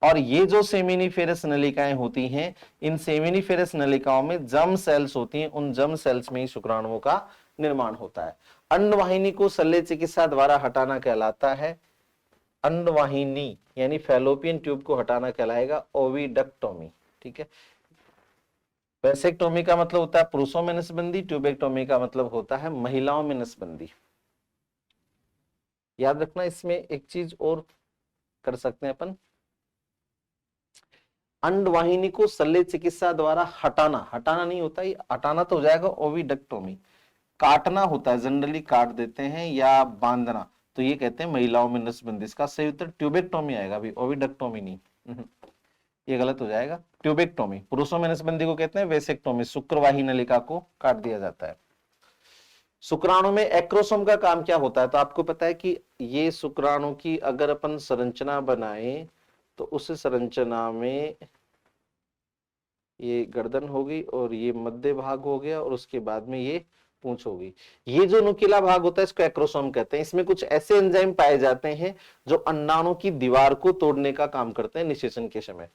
और ये जो सेमिनिफेरस नलिकाएं होती हैं, इन सेमिनिफेरस नलिकाओं में जर्म सेल्स होती हैं, उन जर्म सेल्स में ही शुक्राणुओं का निर्माण होता है। अंडवाहिनी को शल्य चिकित्सा द्वारा हटाना कहलाता है, अंडवाहिनी यानी फैलोपियन ट्यूब को हटाना कहलाएगा ओविडक्टोमी। ठीक है, वेसेक्टोमी का मतलब होता है पुरुषों में नसबंदी, ट्यूबेक्टोमी का मतलब होता है महिलाओं में नसबंदी। याद रखना, इसमें एक चीज और कर सकते हैं अपन, अंडवाहिनी को शल्य चिकित्सा द्वारा हटाना नहीं होता, ये हटाना तो हो जाएगा ओविडक्टोमी, काटना होता है, जनरली काट देते हैं या बांधना, तो ये कहते हैं महिलाओं में नसबंदी। इसका सही उत्तर ट्यूबेक्टोमी आएगा भाई, ओविडक्टोमी नहीं, ये गलत हो जाएगा। ट्यूबेक्टोमी, पुरुषों में नसबंदी को कहते हैं वेसेक्टोमी, शुक्रवाही नलिका को काट दिया जाता है। शुक्राणु में एक्रोसोम का काम क्या होता है? तो आपको पता है कि ये शुक्राणु की अगर अपन संरचना बनाए तो उस संरचना में ये गर्दन होगी और ये मध्य भाग हो गया और उसके बाद में ये पूंछ होगी। ये जो नुकीला भाग होता है इसको एक्रोसोम कहते हैं। इसमें कुछ ऐसे एंजाइम पाए जाते हैं जो अंडाणु की दीवार को तोड़ने का काम करते हैं निषेचन के समय।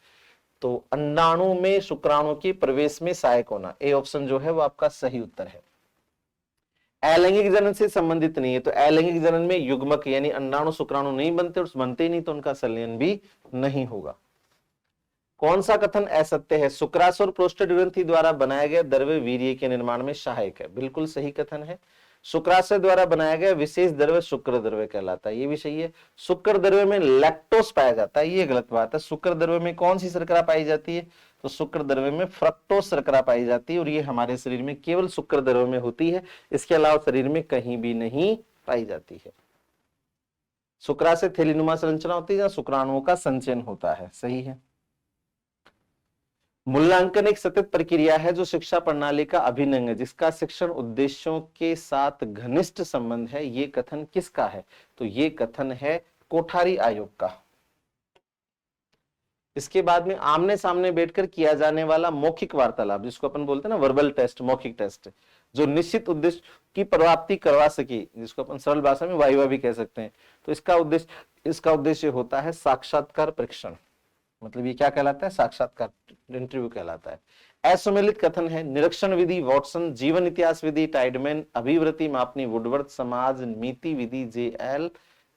तो अंडाणु में शुक्राणु के प्रवेश में सहायक होना, ए ऑप्शन जो है वो आपका सही उत्तर है। अलैंगिक जनन से संबंधित नहीं है, तो अलैंगिक जनन में युग्मक यानी अंडाणु शुक्राणु नहीं बनते, और बनते ही नहीं तो उनका संलयन भी नहीं होगा। कौन सा कथन असत्य है? शुक्राशय और प्रोस्टेट ग्रंथि द्वारा बनाया गया द्रव्य वीर्य के निर्माण में सहायक है, बिल्कुल सही कथन है। शुक्राशय द्वारा बनाया गया विशेष द्रव्य शुक्र द्रव्य कहलाता है, ये भी सही है। शुक्र द्रव्य में लैक्टोस पाया जाता है, ये गलत बात है। शुक्र द्रव्य में कौन सी शर्करा पाई जाती है? तो शुक्र द्रव्य में फ्रक्टोस शर्करा पाई जाती है, और ये हमारे शरीर में केवल शुक्र द्रव्य में होती है, इसके अलावा शरीर में कहीं भी नहीं पाई जाती है। शुक्राशय थैलीनुमा संरचना होती है जहां शुक्राणुओं का संचयन होता है, सही है। मूल्यांकन एक सतत प्रक्रिया है जो शिक्षा प्रणाली का अभिन्न है, जिसका शिक्षण उद्देश्यों के साथ घनिष्ठ संबंध है। ये कथन किसका है? तो ये कथन है कोठारी आयोग का। इसके बाद में आमने सामने बैठकर किया जाने वाला मौखिक वार्तालाप, जिसको अपन बोलते हैं ना वर्बल टेस्ट, मौखिक टेस्ट, जो निश्चित उद्देश्य की प्राप्ति करवा सके, जिसको अपन सरल भाषा में वाइवा भी कह सकते हैं। तो इसका उद्देश्य होता है साक्षात्कार परीक्षण। मतलब ये क्या कहलाता है? साक्षात्कार इंटरव्यू कहलाता है। असम्मिलित कथन है निरीक्षण विधि वॉटसन, जीवन इतिहास विधि टाइडमैन, अभिवृत्ति मापनी वुडवर्थ, समाज नीति विधि JL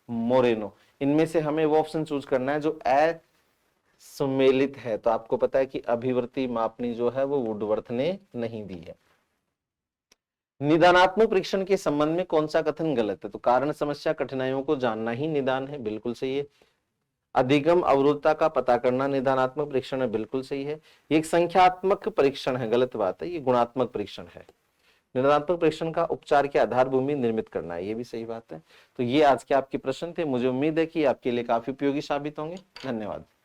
मोरेनो। इनमें से हमें वो ऑप्शन चूज करना है जो असम्मिलित है। तो आपको पता है कि अभिवृत्ति मापनी जो है वो वुडवर्थ ने नहीं दी है। निदानात्मक परीक्षण के संबंध में कौन सा कथन गलत है? तो कारण समस्या कठिनाइयों को जानना ही निदान है, बिल्कुल सही है। अधिगम अवरोधता का पता करना निदानात्मक परीक्षण है, बिल्कुल सही है। ये एक संख्यात्मक परीक्षण है, गलत बात है, ये गुणात्मक परीक्षण है। निदानात्मक परीक्षण का उपचार की आधार भूमि निर्मित करना है, ये भी सही बात है। तो ये आज के आपके प्रश्न थे। मुझे उम्मीद है कि आपके लिए काफी उपयोगी साबित होंगे। धन्यवाद।